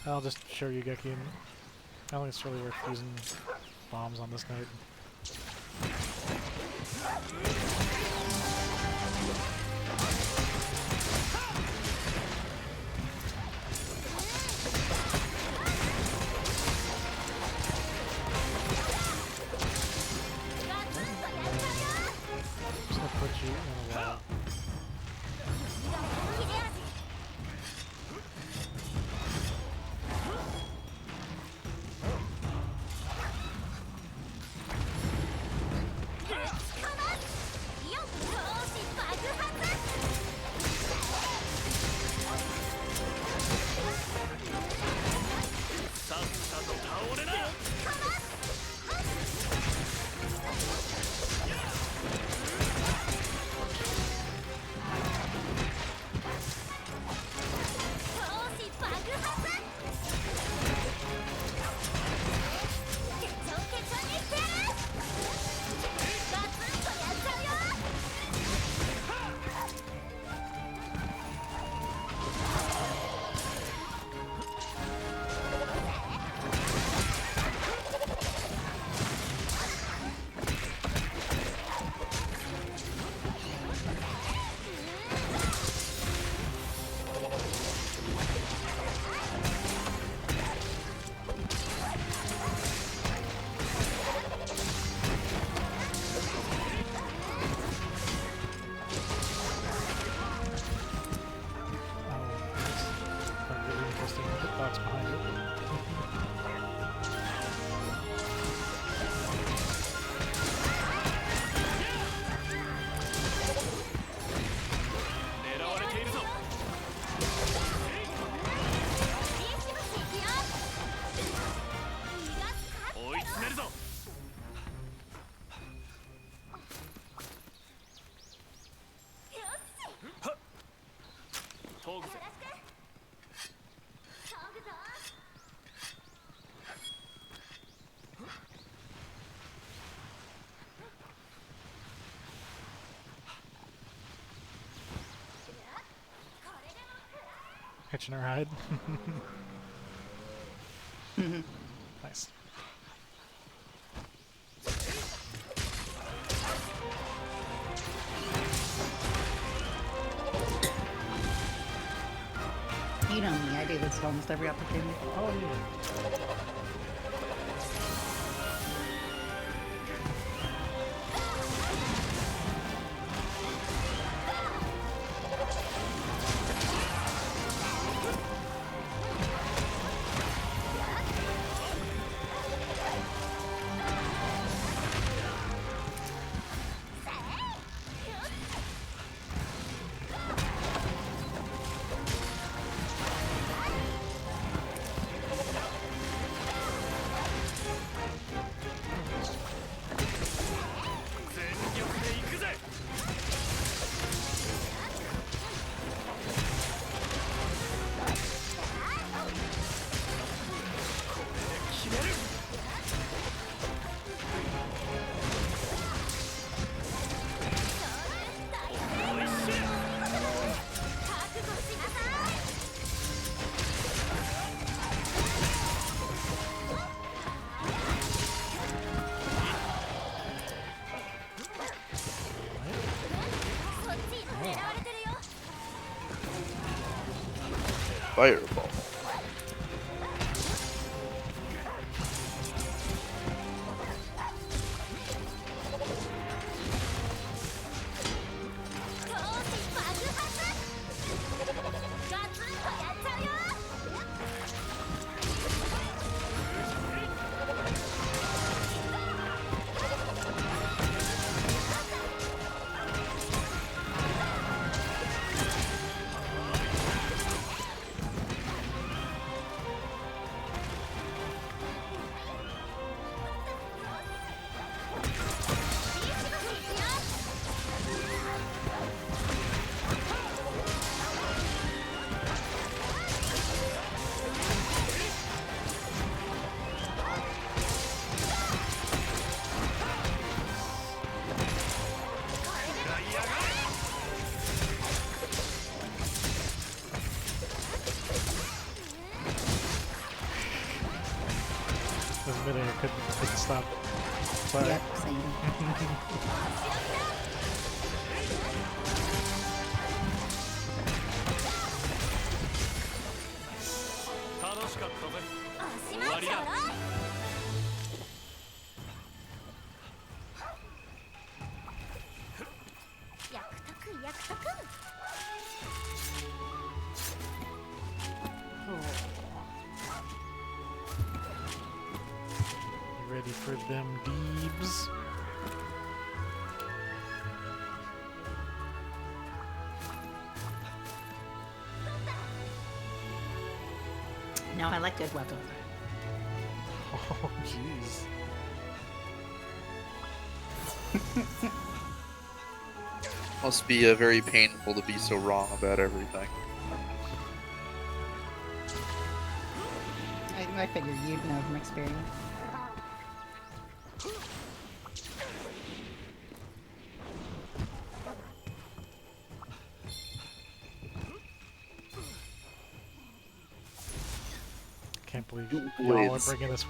[SPEAKER 2] I'll just show you Geki. I don't think it's really worth using bombs on this night. I'm just gonna put you in a wall. Thoughts behind it. Hitching a ride. Nice.
[SPEAKER 3] You know me, I do this almost every opportunity.
[SPEAKER 2] Oh yeah.
[SPEAKER 1] fireball.
[SPEAKER 2] This minute I couldn't stop. Sorry.
[SPEAKER 3] Yep, same.
[SPEAKER 4] 楽しかったぜ。終わりだ。
[SPEAKER 2] You ready for them deebs?
[SPEAKER 3] No, I like good weapons.
[SPEAKER 2] Oh, jeez.
[SPEAKER 1] Must be very painful to be so wrong about everything.
[SPEAKER 3] I figured you'd know from experience.
[SPEAKER 2] Can't believe y'all are bringing this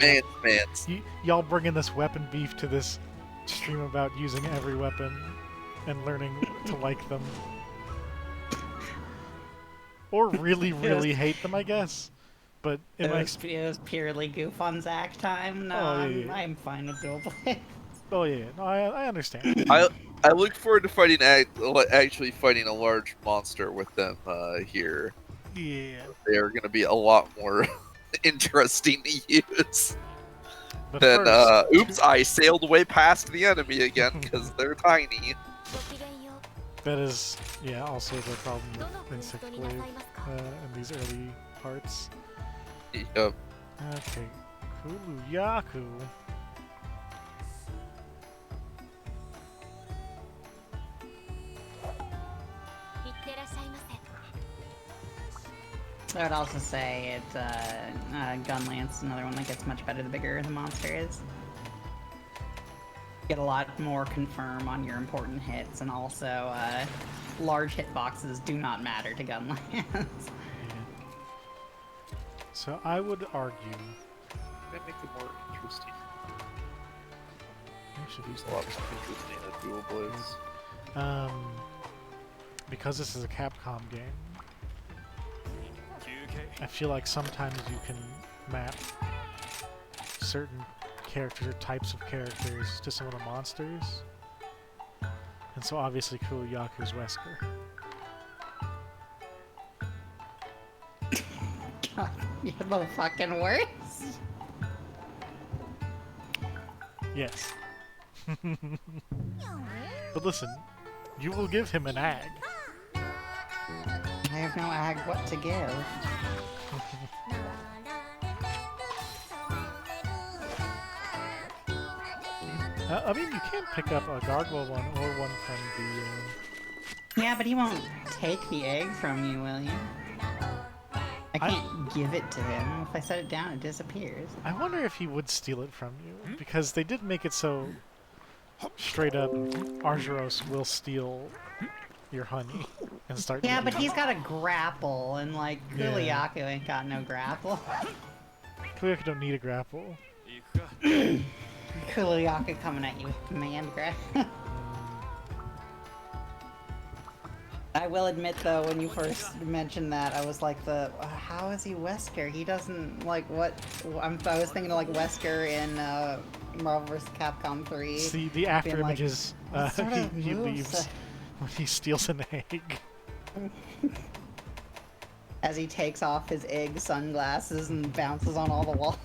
[SPEAKER 2] y'all bringing this weapon beef to this stream about using every weapon and learning to like them. Or really, really hate them, I guess. But in my
[SPEAKER 3] It was purely goof on Zach time. No,
[SPEAKER 2] Oh, yeah.
[SPEAKER 3] I'm fine with dual blade.
[SPEAKER 2] Oh yeah, no, I understand.
[SPEAKER 1] I look forward to fighting actually fighting a large monster with them here.
[SPEAKER 2] Yeah.
[SPEAKER 1] They are going to be a lot more interesting to use.
[SPEAKER 2] But
[SPEAKER 1] Then,
[SPEAKER 2] first,
[SPEAKER 1] oops, I sailed way past the enemy again because they're tiny.
[SPEAKER 2] that is, yeah, also the problem with Insect Blade in these early parts.
[SPEAKER 1] Yep.
[SPEAKER 2] Okay, Kuluyaku.
[SPEAKER 3] I would also say Gun Lance, another one that gets much better the bigger the monster is. Get a lot more confirm on your important hits, and also large hitboxes do not matter to Gun Lance.
[SPEAKER 2] Yeah. So I would argue.
[SPEAKER 1] That make it more interesting.
[SPEAKER 2] I should use
[SPEAKER 1] A lot more interesting than dual blades.
[SPEAKER 2] Because this is a Capcom game, I feel like sometimes you can map certain characters or types of characters to some of the monsters. And so obviously Kuluyaku's Wesker.
[SPEAKER 3] God, you're the fucking worst.
[SPEAKER 2] Yes. But listen, you will give him an ag.
[SPEAKER 3] I have no ag what to give.
[SPEAKER 2] I mean, you can pick up a gargoyle one or one from the...
[SPEAKER 3] Yeah, but he won't take the egg from you, will you? I can't give it to him. If I set it down, it disappears.
[SPEAKER 2] I wonder if he would steal it from you, because they did make it so straight up Argyros will steal your honey and start
[SPEAKER 3] Yeah,
[SPEAKER 2] eating
[SPEAKER 3] but
[SPEAKER 2] it.
[SPEAKER 3] he's got a grapple, and like,
[SPEAKER 2] Yeah.
[SPEAKER 3] Kuluyaku ain't got no grapple.
[SPEAKER 2] Kuluyaku don't need a grapple.
[SPEAKER 3] Kuluyaku coming at you with command grapple. I will admit though, when you first mentioned that, I was like, how is he Wesker? He doesn't like what I was thinking of like Wesker in Marvel vs. Capcom 3,
[SPEAKER 2] See, the after
[SPEAKER 3] being like,
[SPEAKER 2] images
[SPEAKER 3] what sort of
[SPEAKER 2] he
[SPEAKER 3] moves?
[SPEAKER 2] leaves when he steals an egg.
[SPEAKER 3] As he takes off his egg sunglasses and bounces on all the walls.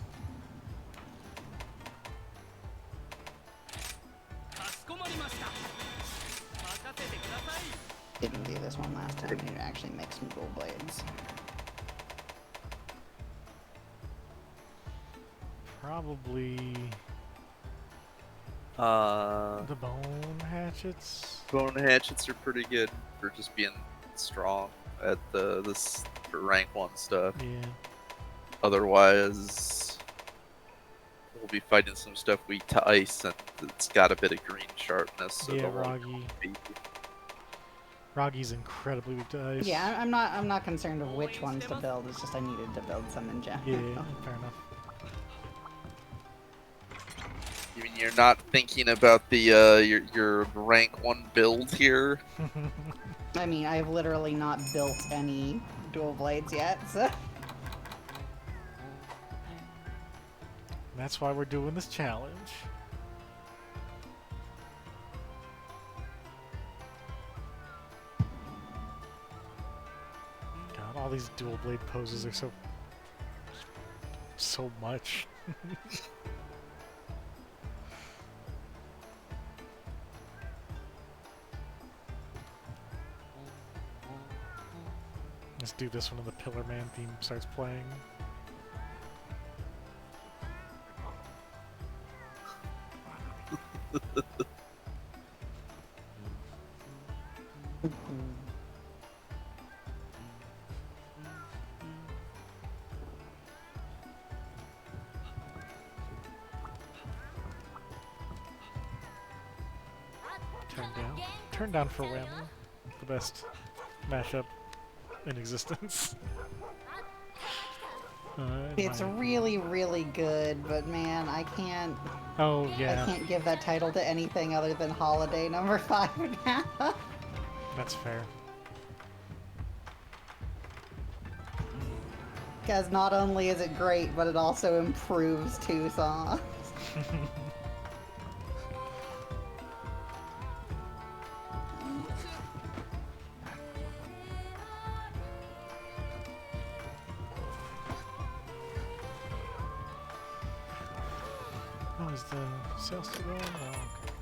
[SPEAKER 4] かしこまりました任せてください
[SPEAKER 3] Didn't do this one last time. You actually make some dual blades.
[SPEAKER 2] Probably the bone hatchets.
[SPEAKER 1] Bone hatchets are pretty good for just being strong at this for rank 1 stuff.
[SPEAKER 2] Yeah.
[SPEAKER 1] Otherwise, we'll be fighting some stuff weak to ice, and it's got a bit of green sharpness. So
[SPEAKER 2] Yeah,
[SPEAKER 1] don't worry.
[SPEAKER 2] Roggy. Roggy's incredibly weak to ice.
[SPEAKER 3] Yeah, I'm not concerned of which ones to build. It's just I needed to build some in general.
[SPEAKER 2] Yeah, fair enough.
[SPEAKER 1] You mean you're not thinking about the your rank 1 build here?
[SPEAKER 3] I mean, I've literally not built any dual blades yet, so.
[SPEAKER 2] That's why we're doing this challenge. God, all these dual blade poses are so much. Let's do this one and the Pillar Man theme starts playing. Turn down for Whammy. The best mashup in existence.
[SPEAKER 3] It's really, really good, but man, I can't.
[SPEAKER 2] Oh yeah.
[SPEAKER 3] I can't give that title to anything other than Holiday number 5 now.
[SPEAKER 2] That's fair.
[SPEAKER 3] Because not only is it great, but it also improves 2 songs.
[SPEAKER 2] Oh, is the sale still going? Oh, okay.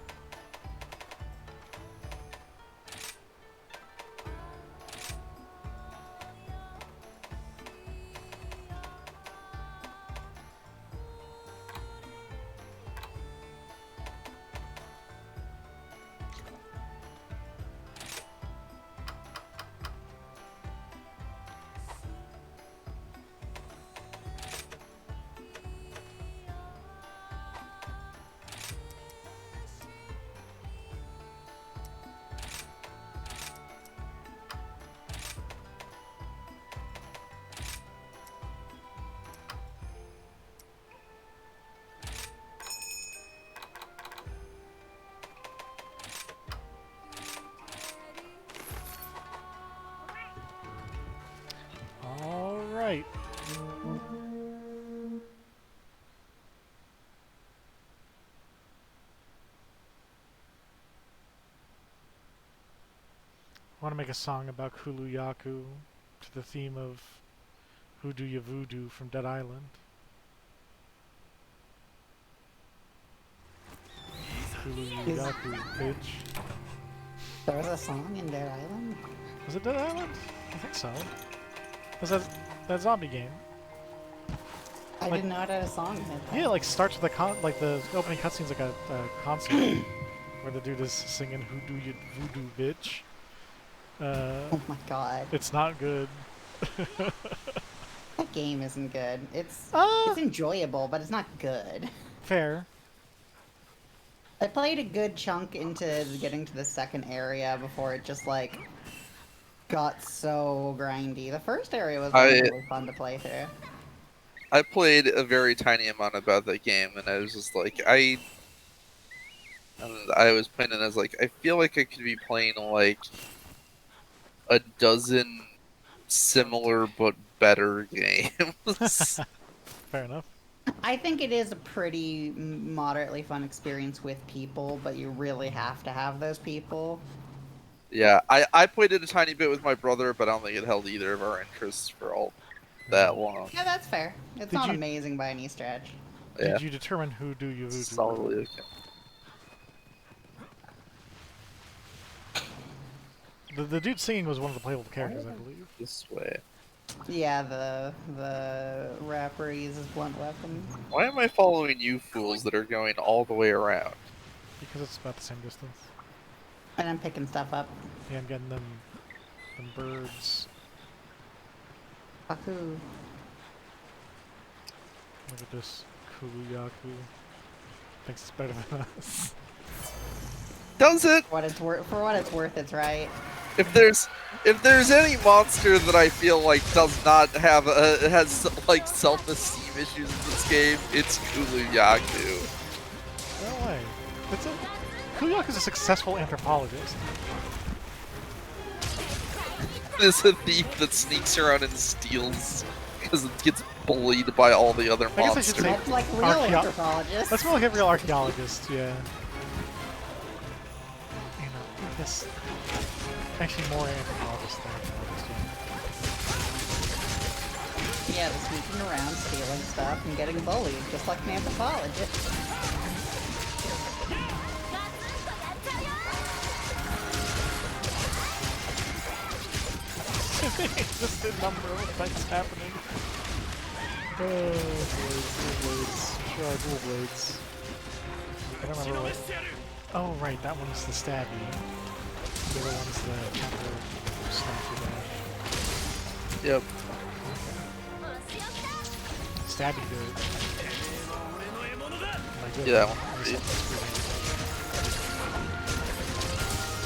[SPEAKER 2] All right. I want to make a song about Kuluyaku to the theme of Who Do Ya Voodoo from Dead Island. Kuluyaku, bitch.
[SPEAKER 3] There was a song in Dead Island?
[SPEAKER 2] Was it Dead Island? I think so. Was that zombie game?
[SPEAKER 3] I didn't know it had a song in it.
[SPEAKER 2] Yeah, like starts with like the opening cutscene's like a concert where the dude is singing "Who Do You Voodoo, bitch."
[SPEAKER 3] Oh my god.
[SPEAKER 2] It's not good.
[SPEAKER 3] That game isn't good. It's
[SPEAKER 2] Ah!
[SPEAKER 3] it's enjoyable, but it's not good.
[SPEAKER 2] Fair.
[SPEAKER 3] I played a good chunk into getting to the second area before it just like got so grindy. The first area was really fun to play through.
[SPEAKER 1] I played a very tiny amount about that game, and I was just like, I was playing it as like, I feel like I could be playing like a dozen similar but better games.
[SPEAKER 2] Fair enough.
[SPEAKER 3] I think it is a pretty moderately fun experience with people, but you really have to have those people.
[SPEAKER 1] Yeah, I played it a tiny bit with my brother, but I don't think it held either of our interests for all that long.
[SPEAKER 3] Yeah, that's fair. It's
[SPEAKER 2] Did
[SPEAKER 3] not
[SPEAKER 2] you-
[SPEAKER 3] amazing by any stretch.
[SPEAKER 1] Yeah,
[SPEAKER 2] Did you determine who do you voodoo?
[SPEAKER 1] solidly okay.
[SPEAKER 2] The dude singing was one of the playable characters, I believe.
[SPEAKER 1] This way.
[SPEAKER 3] Yeah, the rapper uses blunt weapon.
[SPEAKER 1] Why am I following you fools that are going all the way around?
[SPEAKER 2] Because it's about the same distance.
[SPEAKER 3] And I'm picking stuff up.
[SPEAKER 2] Yeah, I'm getting them birds.
[SPEAKER 3] Wahoo.
[SPEAKER 2] Look at this Kuluyaku. Thinks it's better than us.
[SPEAKER 1] Does it?
[SPEAKER 3] For what it's worth, it's right.
[SPEAKER 1] If there's any monster that I feel like does not have has like self-esteem issues in this game, it's Kuluyaku.
[SPEAKER 2] No way. Kuluyaku's a successful anthropologist.
[SPEAKER 1] It's a thief that sneaks around and steals because it gets bullied by all the other
[SPEAKER 2] I guess I
[SPEAKER 1] monsters.
[SPEAKER 2] should say
[SPEAKER 3] That's like real anthropologists.
[SPEAKER 2] That's more like a real archaeologist, yeah. You know, I guess actually more anthropologist than archaeologist, yeah.
[SPEAKER 3] Yeah, just sneaking around, stealing stuff, and getting bullied, just like an anthropologist.
[SPEAKER 2] Just the number of effects happening. Oh, blades. Sure are dual blades. I don't remember what. Oh, right, that one's the stabby. The other one's the counter snatcher dash.
[SPEAKER 1] Yep.
[SPEAKER 2] Stabby good. My good.
[SPEAKER 1] Yeah, that one.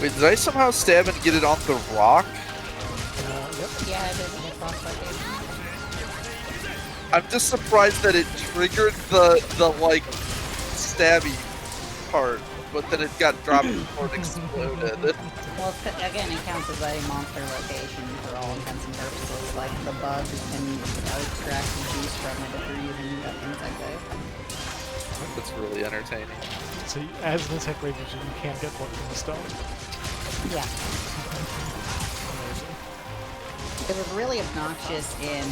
[SPEAKER 1] Wait, did I somehow stab and get it on the rock?
[SPEAKER 2] Yep.
[SPEAKER 3] Yeah, it is a hitbox location.
[SPEAKER 1] I'm just surprised that it triggered the like stabby part, but then it got dropped before it exploded.
[SPEAKER 3] Well, again, it counts as a monster location for all intents and purposes. Like, the bug can extract the juice from it if you're using that insect bait.
[SPEAKER 1] That's really entertaining.
[SPEAKER 2] So, as an insect rage, you can't get one from the stone.
[SPEAKER 3] Yeah. It was really obnoxious in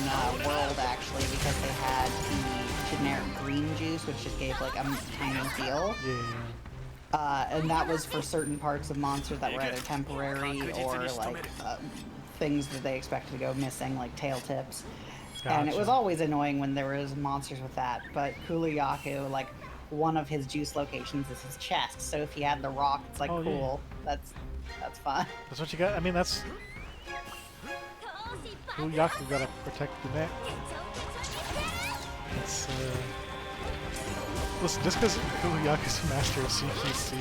[SPEAKER 3] World, actually, because they had the generic green juice, which just gave, like, a tiny feel.
[SPEAKER 2] Yeah.
[SPEAKER 3] And that was for certain parts of monsters that were either temporary or, like, things that they expected to go missing, like tail tips. And it was always annoying when there was monsters with that. But Kuluyaku, like, one of his juice locations is his chest. So if he had the rock, it's like, cool. Yeah. That's fun.
[SPEAKER 2] That's what you got. I mean, that's... Kuluyaku gotta protect the neck. It's, listen, just because Kuluyaku's a master of CQC.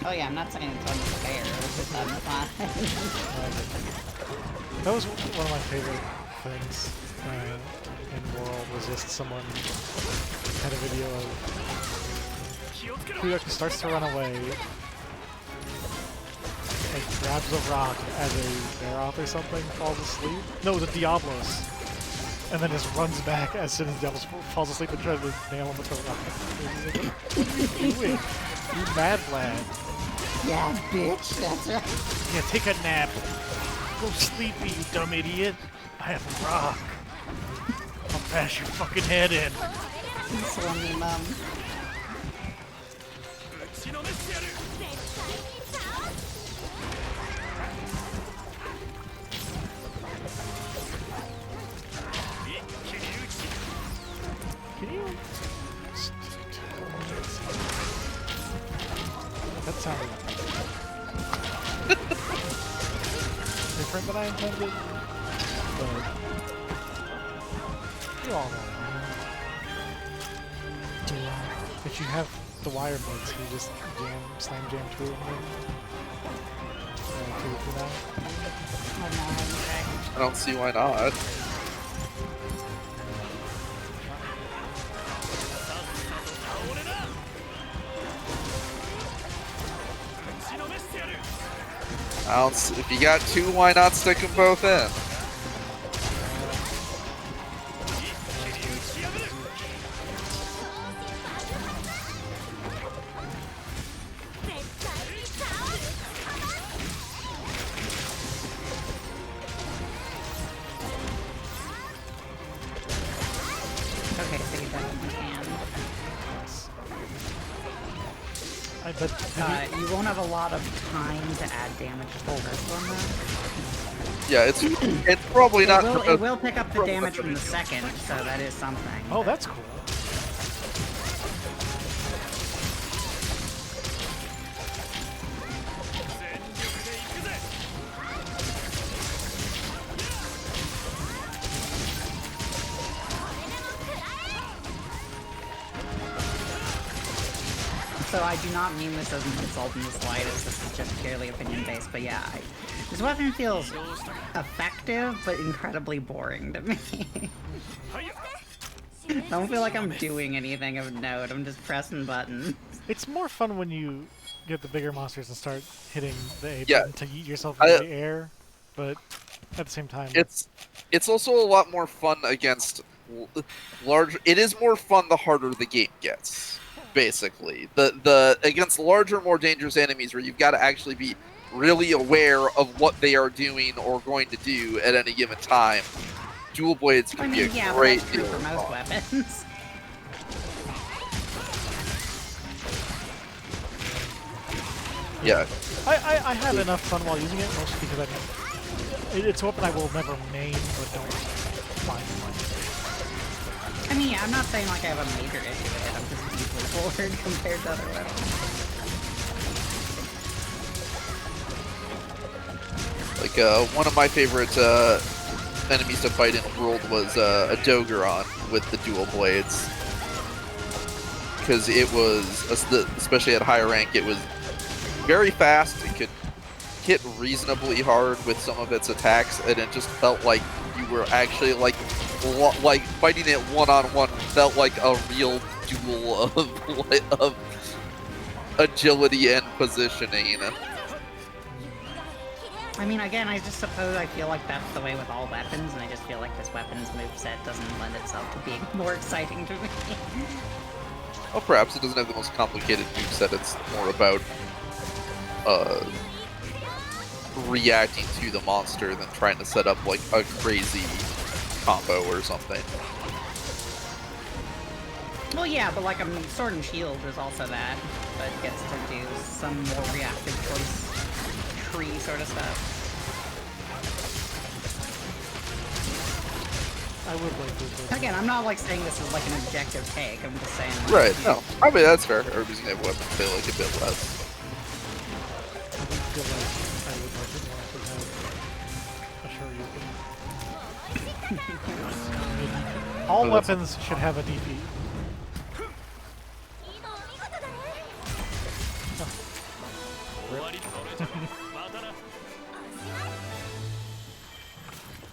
[SPEAKER 3] Oh yeah, I'm not saying it's unfair, it's just fun.
[SPEAKER 2] That was one of my favorite things in World, was just someone had a video of Kuluyaku starts to run away, like grabs a rock as a bear off or something, falls asleep. No, it was a Diablos. And then just runs back as soon as Diablos falls asleep and tries to nail him with the rock. What are you doing? You mad lad.
[SPEAKER 3] Yeah, bitch, that's right.
[SPEAKER 2] Yeah, take a nap. Go sleepy, you dumb idiot. I have a rock. I'll bash your fucking head in.
[SPEAKER 3] Swummy mum.
[SPEAKER 2] Can you... That sounded... different than I intended, but... You all know. If you have the wire buds, you just slam jam through them.
[SPEAKER 1] I don't see why not. If you got two, why not stick them both in?
[SPEAKER 3] Okay, so you definitely can.
[SPEAKER 2] I bet.
[SPEAKER 3] You won't have a lot of time to add damage first on that.
[SPEAKER 1] Yeah, it's probably not.
[SPEAKER 3] It will pick up the damage from the second, so that is something.
[SPEAKER 2] Oh, that's cool.
[SPEAKER 3] So I do not mean this as an insult in the slightest, this is just purely opinion-based, but yeah, this weapon feels effective, but incredibly boring to me. I don't feel like I'm doing anything of note, I'm just pressing buttons.
[SPEAKER 2] It's more fun when you get the bigger monsters and start hitting the A
[SPEAKER 1] Yeah.
[SPEAKER 2] button to yeet yourself into the air, but at the same time...
[SPEAKER 1] It's also a lot more fun against large... It is more fun the harder the game gets. Basically, the against larger, more dangerous enemies, where you've got to actually be really aware of what they are doing or going to do at any given time. Dual blades can be a great
[SPEAKER 3] but that's true
[SPEAKER 1] deal
[SPEAKER 3] for
[SPEAKER 1] of
[SPEAKER 3] most
[SPEAKER 1] fun.
[SPEAKER 3] weapons.
[SPEAKER 1] Yeah,
[SPEAKER 2] I have enough fun while using it, mostly because it's a weapon I will never main, but don't find fun.
[SPEAKER 3] I mean, yeah, I'm not saying like I have a major issue with it, I'm just deeply bored compared to other weapons.
[SPEAKER 1] like one of my favorite enemies to fight in the world was a Dogeron with the dual blades, because it was, especially at higher rank, it was very fast. It could hit reasonably hard with some of its attacks, and it just felt like you were actually like fighting it one-on-one. Felt like a real duel of agility and positioning.
[SPEAKER 3] I mean, again, I just suppose I feel like that's the way with all weapons, and I just feel like this weapon's moveset doesn't lend itself to being more exciting to me.
[SPEAKER 1] Well, perhaps it doesn't have the most complicated moveset. It's more about reacting to the monster than trying to set up like a crazy combo or something.
[SPEAKER 3] Well, yeah, but like Sword and Shield is also that, but gets to do some more reactive choice tree sort of stuff.
[SPEAKER 2] I would like to.
[SPEAKER 3] Again, I'm not like saying this is like an objective take. I'm just saying. Like,
[SPEAKER 1] Right? No, I mean that's fair. Everybody's gonna have weapons they like a bit less.
[SPEAKER 2] I would feel like I would like it more if we had a Shoryuken. All weapons should have a DP.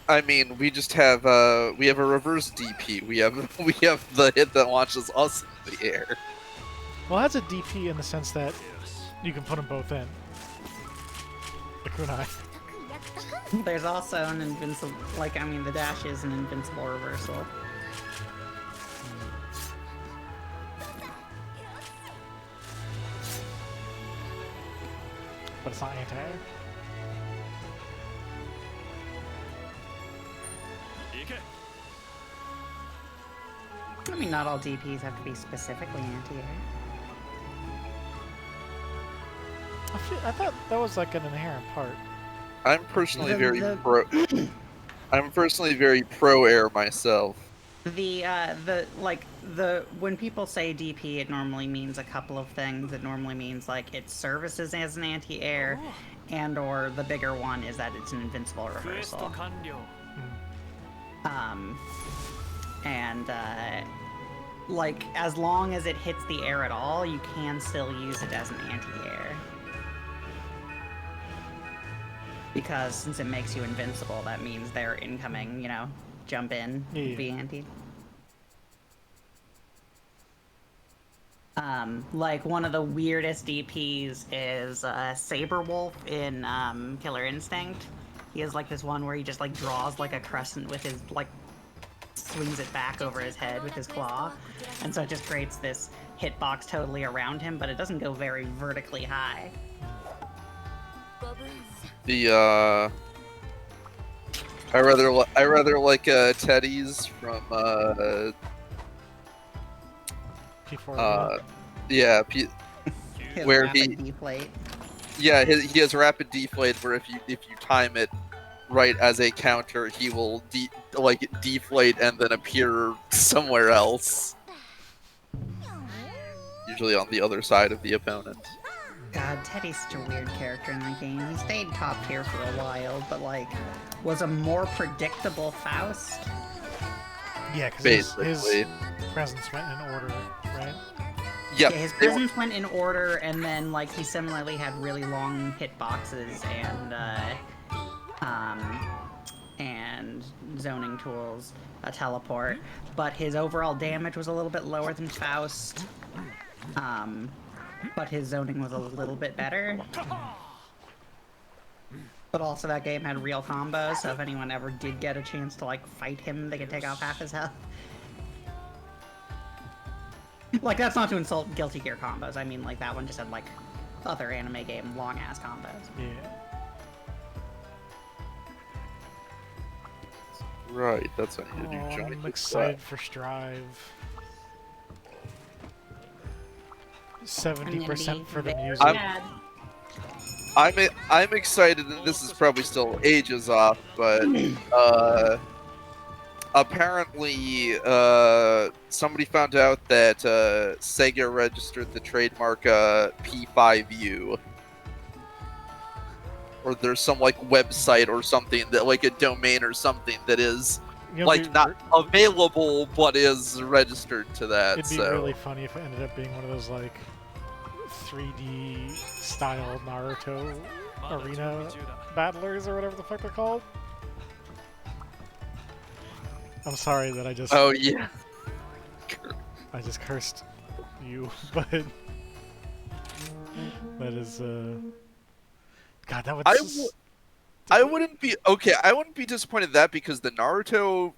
[SPEAKER 1] I mean, we just have a reverse DP. We have the hit that launches us in the air.
[SPEAKER 2] Well, it has a DP in the sense that you can put them both in. The kunai.
[SPEAKER 3] There's also an invincible, like, I mean, the dash is an invincible reversal.
[SPEAKER 2] But it's not anti-air.
[SPEAKER 3] I mean, not all DPs have to be specifically anti-air.
[SPEAKER 2] I thought that was like an inherent part.
[SPEAKER 1] I'm personally very pro. I'm personally very pro air myself.
[SPEAKER 3] When people say DP, it normally means a couple of things. It normally means like it services as an anti-air, and or the bigger one is that it's an invincible reversal. Like, as long as it hits the air at all, you can still use it as an anti-air. Because since it makes you invincible, that means their incoming, you know, jump in, be anti. Like one of the weirdest DPs is Saberwolf in Killer Instinct. He has like this one where he just like draws like a crescent with his like swings it back over his head with his claw, and so it just creates this hitbox totally around him, but it doesn't go very vertically high.
[SPEAKER 1] The I rather like Teddy's from
[SPEAKER 2] P4.
[SPEAKER 1] yeah,
[SPEAKER 3] His
[SPEAKER 1] where
[SPEAKER 3] rapid deflate.
[SPEAKER 1] yeah, he has rapid deflate where if you time it right as a counter, he will deflate and then appear somewhere else. Usually on the other side of the opponent.
[SPEAKER 3] God, Teddy's such a weird character in that game. He stayed top tier for a while, but like, was a more predictable Faust.
[SPEAKER 2] Yeah, because his presence went in order, right?
[SPEAKER 1] Yep.
[SPEAKER 3] Yeah, his presence went in order, and then like he similarly had really long hitboxes and zoning tools, a teleport, but his overall damage was a little bit lower than Faust. But his zoning was a little bit better. But also that game had real combos, so if anyone ever did get a chance to like fight him, they could take off half his health. Like, that's not to insult Guilty Gear combos, I mean like that one just had like other anime game long ass combos.
[SPEAKER 2] Yeah.
[SPEAKER 1] Right, that's what I need to do.
[SPEAKER 2] I'm excited for Strive. 70% for the music.
[SPEAKER 1] I'm excited, and this is probably still ages off, but apparently somebody found out that Sega registered the trademark P5U. Or there's some like website or something that like a domain or something that is like not available but is registered to that.
[SPEAKER 2] It'd be really funny if it ended up being one of those like 3D style Naruto arena battlers or whatever the fuck they're called. I'm sorry that I just...
[SPEAKER 1] Oh yeah.
[SPEAKER 2] I just cursed you, but that is God, that would.
[SPEAKER 1] I wouldn't be okay. I wouldn't be disappointed in that because the Naruto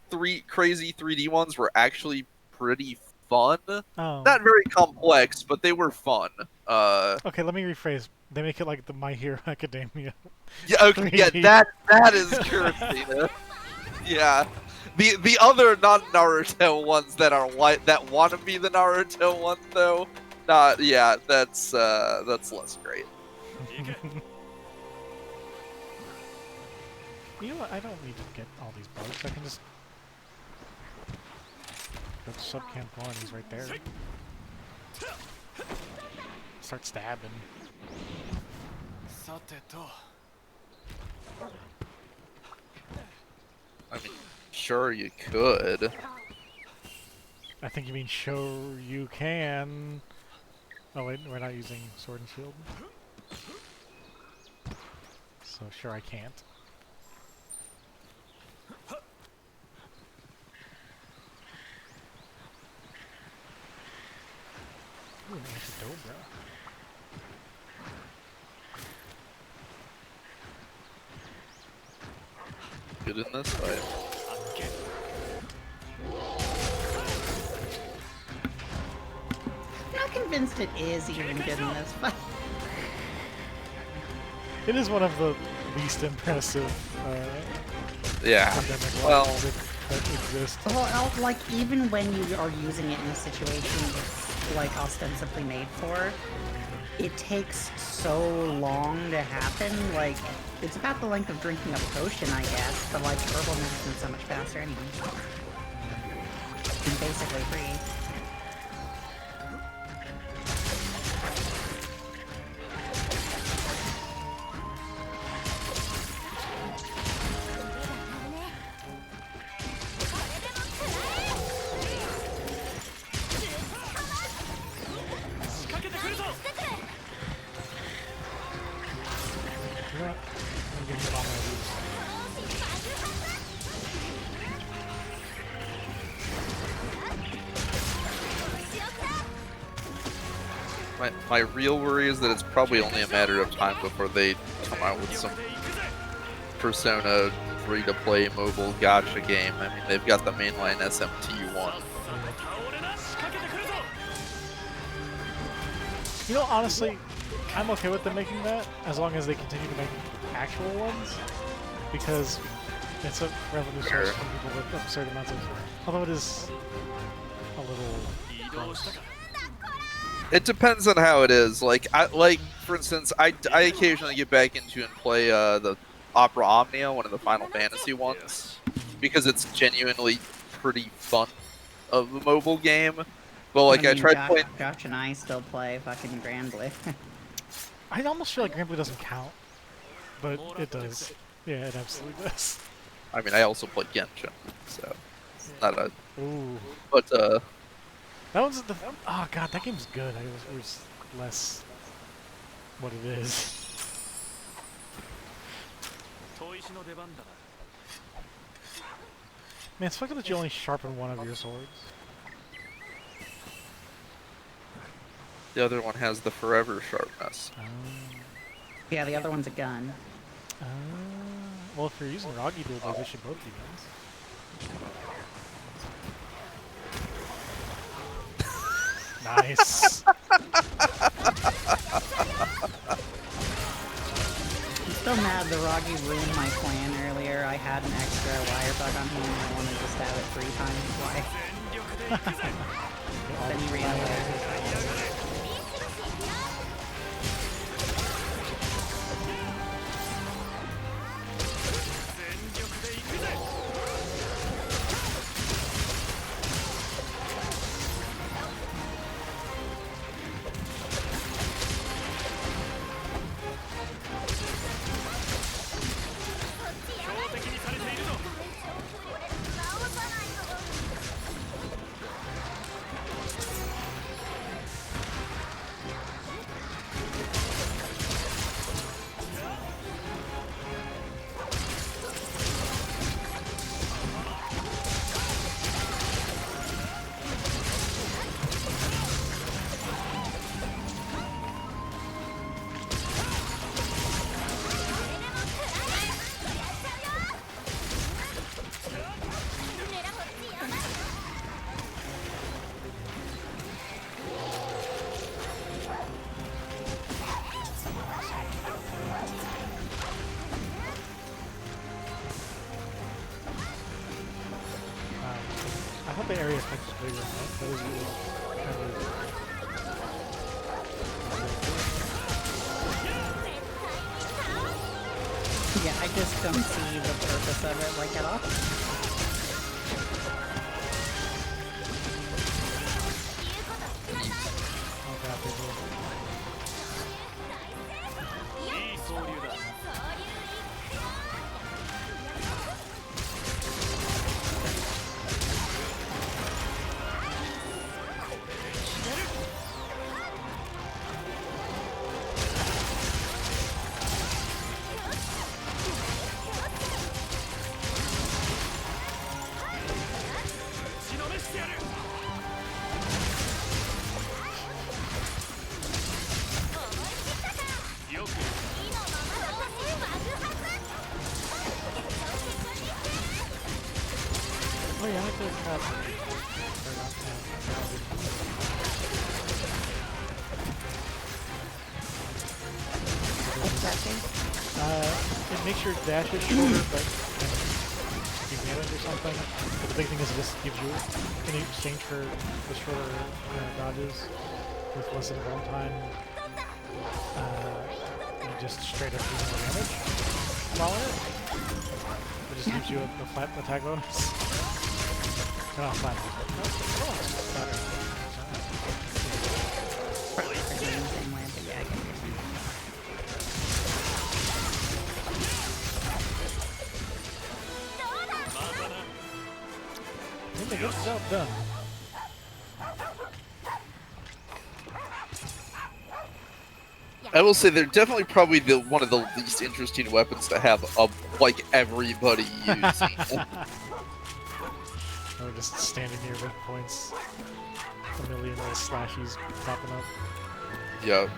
[SPEAKER 1] crazy 3D ones were actually pretty fun.
[SPEAKER 2] Oh.
[SPEAKER 1] Not very complex, but they were fun.
[SPEAKER 2] Okay, let me rephrase. They make it like the My Hero Academia.
[SPEAKER 1] Yeah, okay, yeah, that is cursing. Yeah, the other non-Naruto ones that are that want to be the Naruto ones though. Yeah, that's less great.
[SPEAKER 2] You know what? I don't need to get all these bugs. I can just go to Sub Camp 1. He's right there. Start stabbing.
[SPEAKER 1] I mean, sure you could.
[SPEAKER 2] I think you mean sure you can. Oh wait, we're not using Sword and Shield. So sure I can't. Ooh, an Antidobra.
[SPEAKER 1] Good in this fight.
[SPEAKER 3] I'm not convinced it is even good in this fight.
[SPEAKER 2] It is one of the least impressive
[SPEAKER 1] yeah.
[SPEAKER 2] well, that exist.
[SPEAKER 3] Well, like, even when you are using it in a situation it's, like, ostensibly made for, it takes so long to happen, like, it's about the length of drinking a potion, I guess, but, like, herbal medicine's so much faster anyway. And basically free.
[SPEAKER 1] My real worry is that it's probably only a matter of time before they come out with some Persona free-to-play mobile gacha game. I mean, they've got the mainline SMT1.
[SPEAKER 2] You know, honestly, I'm okay with them making that as long as they continue to make actual ones, because it's a revenue source for people with absurd amounts of. Although it is a little gross.
[SPEAKER 1] It depends on how it is. Like, for instance, I occasionally get back into and play the Opera Omnia, one of the Final Fantasy ones, because it's genuinely pretty fun of a mobile game. But like, I tried playing.
[SPEAKER 3] Josh and I still play fucking Grand Blue.
[SPEAKER 2] I almost feel like Grand Blue doesn't count, but it does. Yeah, it absolutely does.
[SPEAKER 1] I mean, I also play Genshin, so it's not a.
[SPEAKER 2] Ooh.
[SPEAKER 1] But
[SPEAKER 2] that one's the. Oh god, that game's good. It was less what it is. Man, it's fucking that you only sharpen one of your swords.
[SPEAKER 1] the other one has the forever sharpness.
[SPEAKER 3] Yeah, the other one's a gun.
[SPEAKER 2] Well, if you're using Roggy Dual, they should both be guns. Nice.
[SPEAKER 3] I'm still mad the Roggy ruined my plan earlier. I had an extra wire bug on him and I wanted to stab it 3 times. Why? Then he ran away.
[SPEAKER 2] I hope the area effect is bigger, right? That was really kind of...
[SPEAKER 3] Yeah, I just don't see the purpose of it, like, at all.
[SPEAKER 2] Oh god, they do. Oh yeah, I could have tried.
[SPEAKER 3] What's that thing?
[SPEAKER 2] It makes your dashes shorter, but you damage or something. But the big thing is it just gives you, in exchange for the shorter dodges with less than roll time, you just straight up do more damage while in it. It just gives you a flat attack bonus. No, flat attack.
[SPEAKER 3] Probably the same way, but yeah, I get what you're saying.
[SPEAKER 2] I think they get the job done.
[SPEAKER 1] I will say they're definitely probably one of the least interesting weapons to have like everybody using.
[SPEAKER 2] Or just standing near with points. A million little slashies popping up.
[SPEAKER 1] Yep.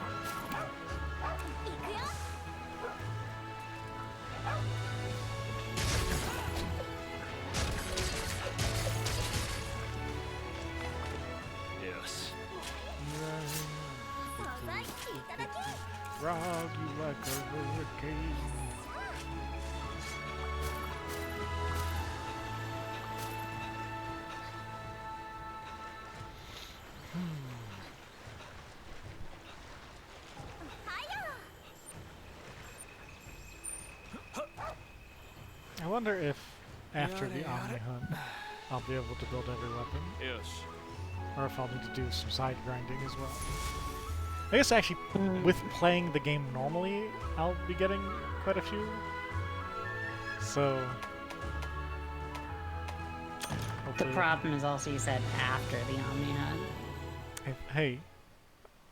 [SPEAKER 2] Rock you like a hurricane. I wonder if after the Omnihunt I'll be able to build every weapon, or if I'll need to do some side grinding as well. I guess actually, with playing the game normally, I'll be getting quite a few. So,
[SPEAKER 3] The
[SPEAKER 2] hopefully,
[SPEAKER 3] problem is also you said after the Omnihunt.
[SPEAKER 2] hey,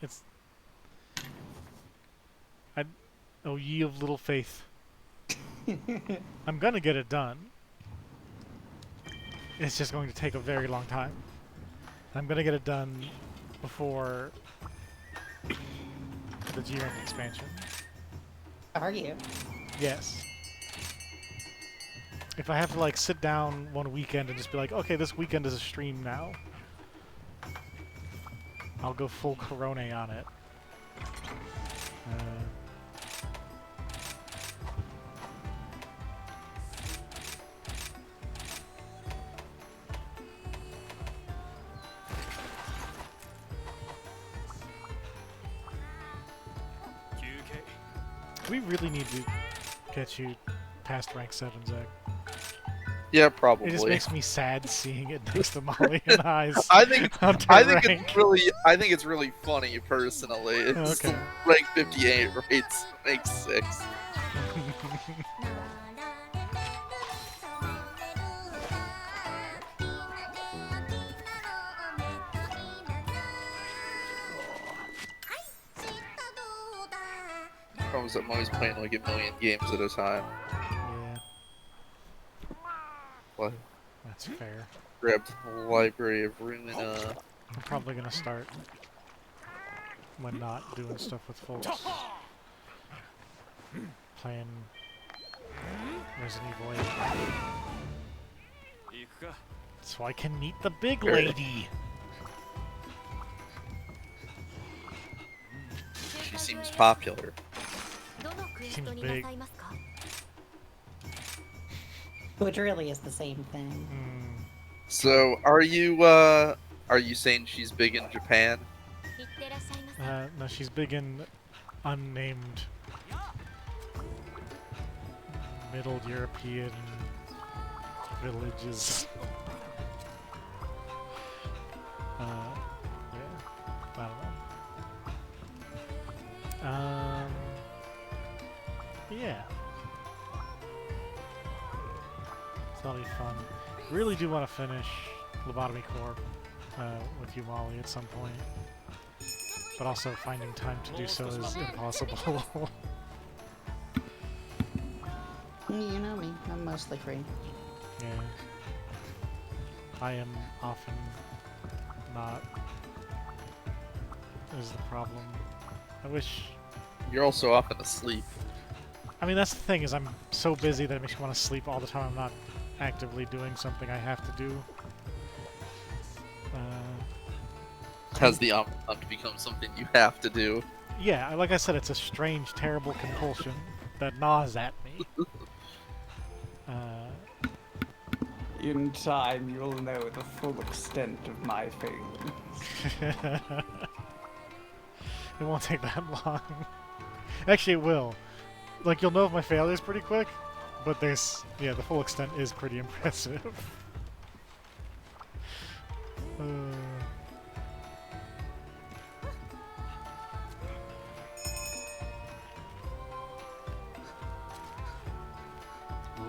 [SPEAKER 2] it's oh ye of little faith. I'm gonna get it done. It's just going to take a very long time. I'm gonna get it done before the G-Rank expansion.
[SPEAKER 3] Are you?
[SPEAKER 2] Yes. If I have to like sit down one weekend and just be like, okay, this weekend is a stream now, I'll go full Corone on it. We really need to get you past rank 7, Zach.
[SPEAKER 1] Yeah,
[SPEAKER 2] It
[SPEAKER 1] probably.
[SPEAKER 2] just makes me sad seeing it next to Molly and Eyes.
[SPEAKER 1] I think
[SPEAKER 2] rank.
[SPEAKER 1] it's really funny personally. It's
[SPEAKER 2] Okay.
[SPEAKER 1] rank 58 rates rank 6. Problem is that I'm always playing like a million games at a time.
[SPEAKER 2] Yeah,
[SPEAKER 1] What?
[SPEAKER 2] that's fair.
[SPEAKER 1] Grabbed the library of Rumina.
[SPEAKER 2] I'm probably gonna start when not doing stuff with folks. Playing Resident Evil 8. So I can meet the big lady!
[SPEAKER 1] She seems popular.
[SPEAKER 2] Seems big.
[SPEAKER 3] Which really is the same thing.
[SPEAKER 1] So, are you saying she's big in Japan?
[SPEAKER 2] No, she's big in unnamed Middle European villages. Yeah, I don't know. Yeah. So that'll be fun. Really do want to finish Lobotomy Corp with you, Molly, at some point. But also finding time to do so is impossible.
[SPEAKER 3] You know me, I'm mostly free.
[SPEAKER 2] Yeah. I am often not, is the problem. I wish...
[SPEAKER 1] You're also often asleep.
[SPEAKER 2] I mean, that's the thing, is I'm so busy that it makes me want to sleep all the time. I'm not actively doing something I have to do.
[SPEAKER 1] Has the Omnihunt become something you have to do?
[SPEAKER 2] Yeah, like I said, it's a strange, terrible compulsion that gnaws at me.
[SPEAKER 5] In time, you'll know the full extent of my failings.
[SPEAKER 2] It won't take that long. Actually, it will. Like, you'll know of my failures pretty quick, but there's... yeah, the full extent is pretty impressive.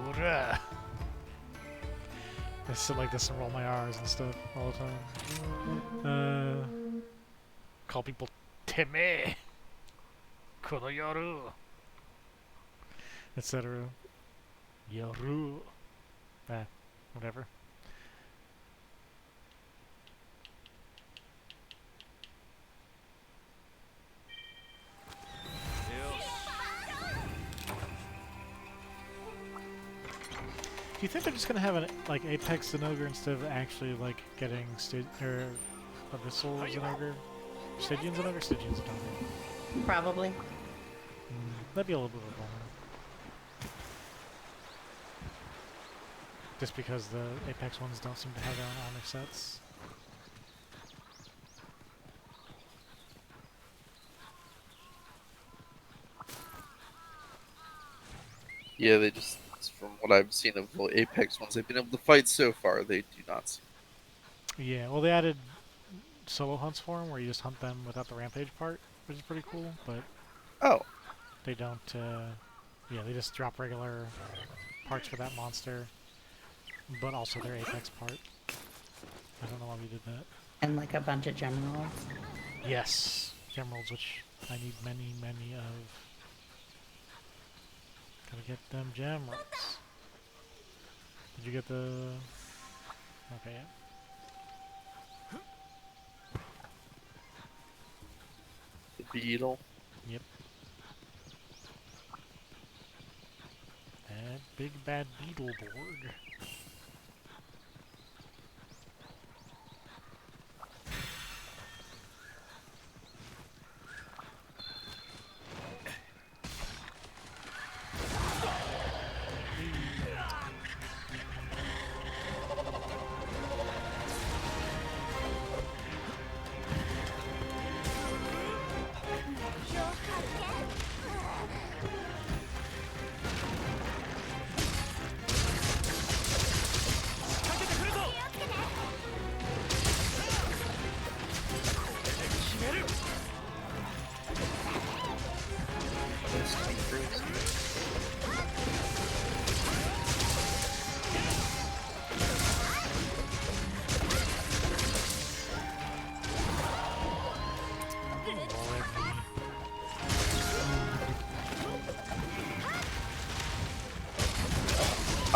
[SPEAKER 2] Ura. I sit like this and roll my R's and stuff all the time. Call people Teme, Konoyoru, etc. Yoru. Whatever. you think they're just gonna have an like Apex Zenogre instead of actually like getting Abyssal Zenogre? Stygian Zenogre? Stygian Zenogre.
[SPEAKER 3] Probably.
[SPEAKER 2] That'd be a little bit of a bummer. Just because the Apex ones don't seem to have their own armor sets.
[SPEAKER 1] Yeah, they just, from what I've seen of the Apex ones they've been able to fight so far, they do not seem.
[SPEAKER 2] Yeah, well they added solo hunts for them where you just hunt them without the rampage part, which is pretty cool, but
[SPEAKER 1] Oh.
[SPEAKER 2] they don't, yeah, they just drop regular parts for that monster, but also their Apex part. I don't know why we did that.
[SPEAKER 3] And like a bunch of generals.
[SPEAKER 2] Yes, Gemeralds, which I need many, many of. Gotta get them Gemeralds. Did you get the... Okay, yeah.
[SPEAKER 1] The beetle.
[SPEAKER 2] Yep. That big bad Beetleborg.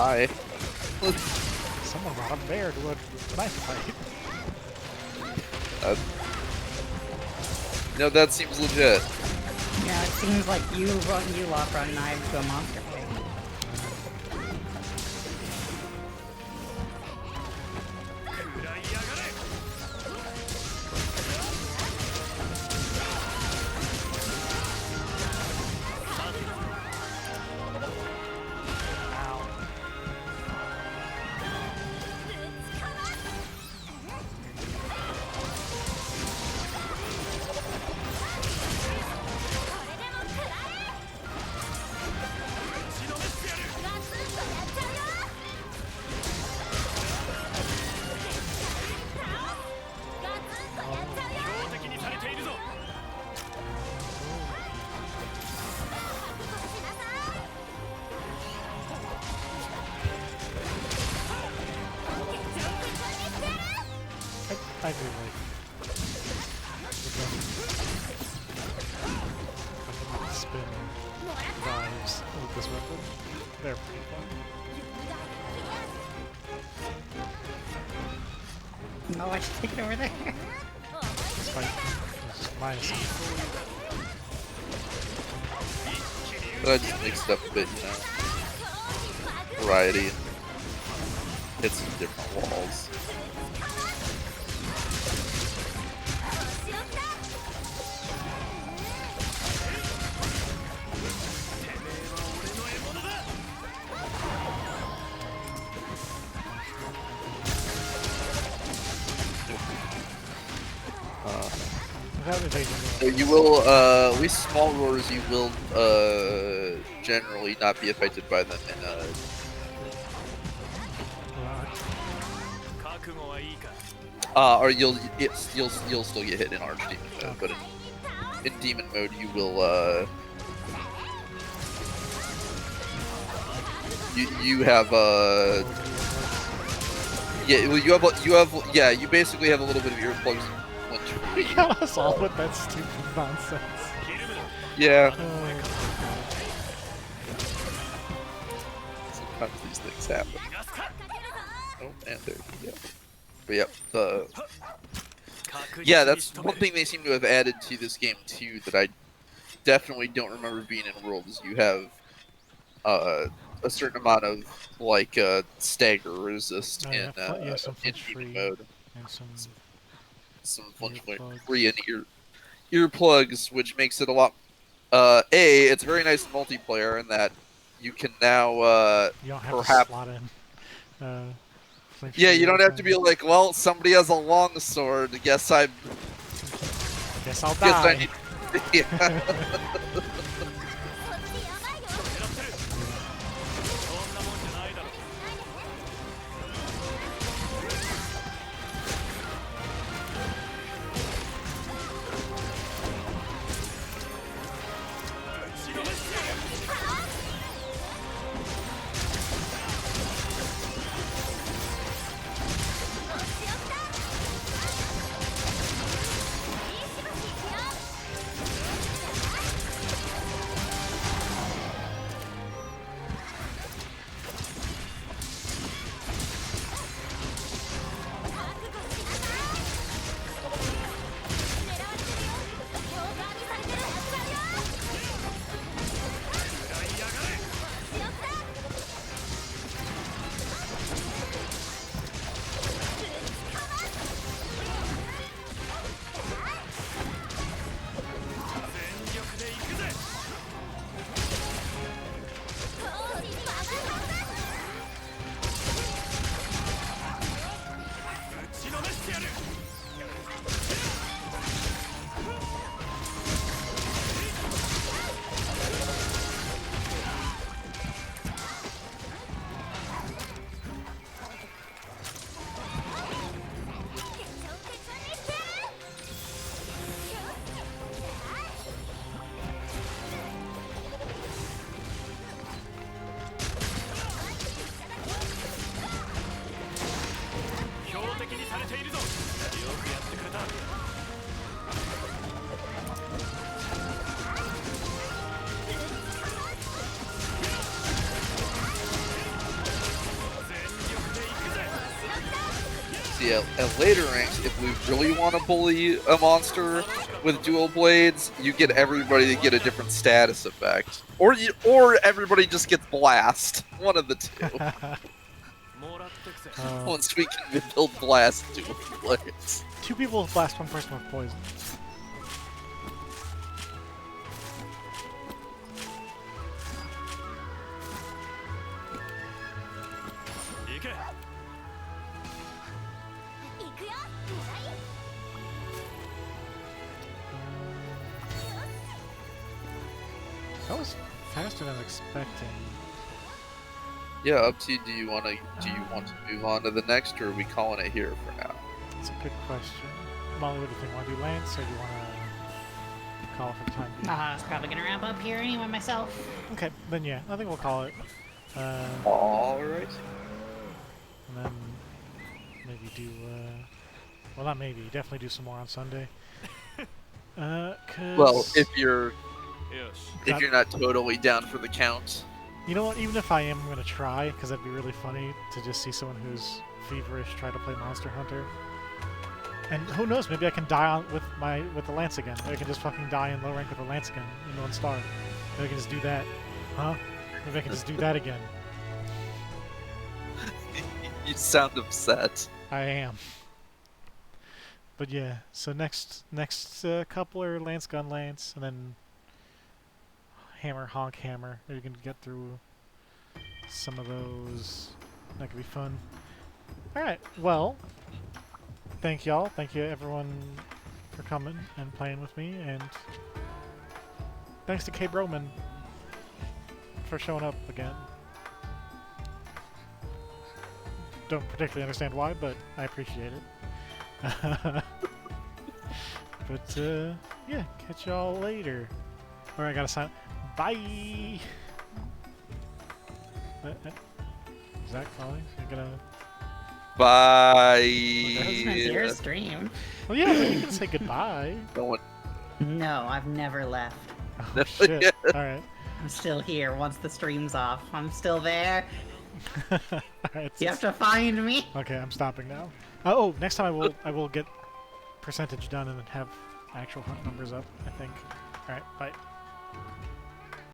[SPEAKER 1] Hi.
[SPEAKER 2] Someone brought a bear to a knife fight.
[SPEAKER 1] No, that seems legit.
[SPEAKER 3] Yeah, it seems like you lot brought knives to a monster fight.
[SPEAKER 2] I do like the spin dives with this weapon. They're pretty fun.
[SPEAKER 3] No, I should take it over there.
[SPEAKER 2] This fight is just minus
[SPEAKER 1] But I just mixed up a bit, you know. Variety. Hit some different walls. So you will, at least small roars, you will generally not be affected by them in or you'll still get hit in Archdemon mode, but in Demon mode you will you have yeah, well, you basically have a little bit of earplugs.
[SPEAKER 2] We got us all with that stupid nonsense.
[SPEAKER 1] Yeah. Sometimes these things happen. Oh, and there we go. But yeah, that's one thing they seem to have added to this game too that I definitely don't remember being in World is you have a certain amount of like stagger resist
[SPEAKER 2] Oh,
[SPEAKER 1] in
[SPEAKER 2] yeah, some
[SPEAKER 1] in
[SPEAKER 2] flinch
[SPEAKER 1] demon
[SPEAKER 2] free
[SPEAKER 1] mode.
[SPEAKER 2] and some
[SPEAKER 1] Some flinch
[SPEAKER 2] earplugs.
[SPEAKER 1] free and earplugs, which makes it a lot. It's very nice in multiplayer in that you can now
[SPEAKER 2] You don't have to
[SPEAKER 1] perhaps.
[SPEAKER 2] slot in flinch
[SPEAKER 1] Yeah,
[SPEAKER 2] free
[SPEAKER 1] you don't have to
[SPEAKER 2] everything.
[SPEAKER 1] be like, well, somebody has a long sword.
[SPEAKER 2] Guess I'll
[SPEAKER 1] Guess I
[SPEAKER 2] die.
[SPEAKER 1] need. Yeah.
[SPEAKER 4] こっちやばいよ。狙ってる。そんなもんじゃないだろ。打ちのめしてやる。
[SPEAKER 1] See, at later ranks, if we really want to bully a monster with dual blades, you get everybody to get a different status effect, or everybody just gets blast. One of the two. Once we can build blast dual blades.
[SPEAKER 2] 2 people with blast, 1 person with poison. That was faster than expecting.
[SPEAKER 1] Yeah, up to you. Do you want to move on to the next, or are we calling it here for now?
[SPEAKER 2] That's a good question. Molly, what do you think? Want to do Lance, or do you want to call it for the time being?
[SPEAKER 3] I was probably gonna wrap up here anyway myself.
[SPEAKER 2] Okay, then yeah, I think we'll call it.
[SPEAKER 1] All right.
[SPEAKER 2] And then maybe do, well, not maybe, definitely do some more on Sunday. 'Cause
[SPEAKER 1] Well, if you're
[SPEAKER 4] よし。
[SPEAKER 1] if you're not totally down for the count.
[SPEAKER 2] you know what? Even if I am, I'm gonna try, because that'd be really funny to just see someone who's feverish try to play Monster Hunter. And who knows? Maybe I can die on with the Lance again. Maybe I can just fucking die in low rank with the Lance again in 1 star. Maybe I can just do that, huh? Maybe I can just do that again.
[SPEAKER 1] You sound upset.
[SPEAKER 2] I am. But yeah, so next couple are Lance Gun Lance, and then Hammer Honk Hammer. Maybe we can get through some of those. That could be fun. Alright, well, thank y'all. Thank you everyone for coming and playing with me, and thanks to K Broman for showing up again. Don't particularly understand why, but I appreciate it. But yeah, catch y'all later. Or I gotta sign. Bye. Zach, Molly, you're gonna.
[SPEAKER 1] Bye.
[SPEAKER 3] It's your stream.
[SPEAKER 2] Well, yeah, but you can say goodbye.
[SPEAKER 1] No one.
[SPEAKER 3] No, I've never left.
[SPEAKER 2] Oh shit!
[SPEAKER 1] Yeah.
[SPEAKER 2] All right.
[SPEAKER 3] I'm still here once the stream's off. I'm still there.
[SPEAKER 2] All right.
[SPEAKER 3] You have to find me.
[SPEAKER 2] Okay, I'm stopping now. Oh, next time I will get percentage done and then have actual hunt numbers up. I think. All right. Bye.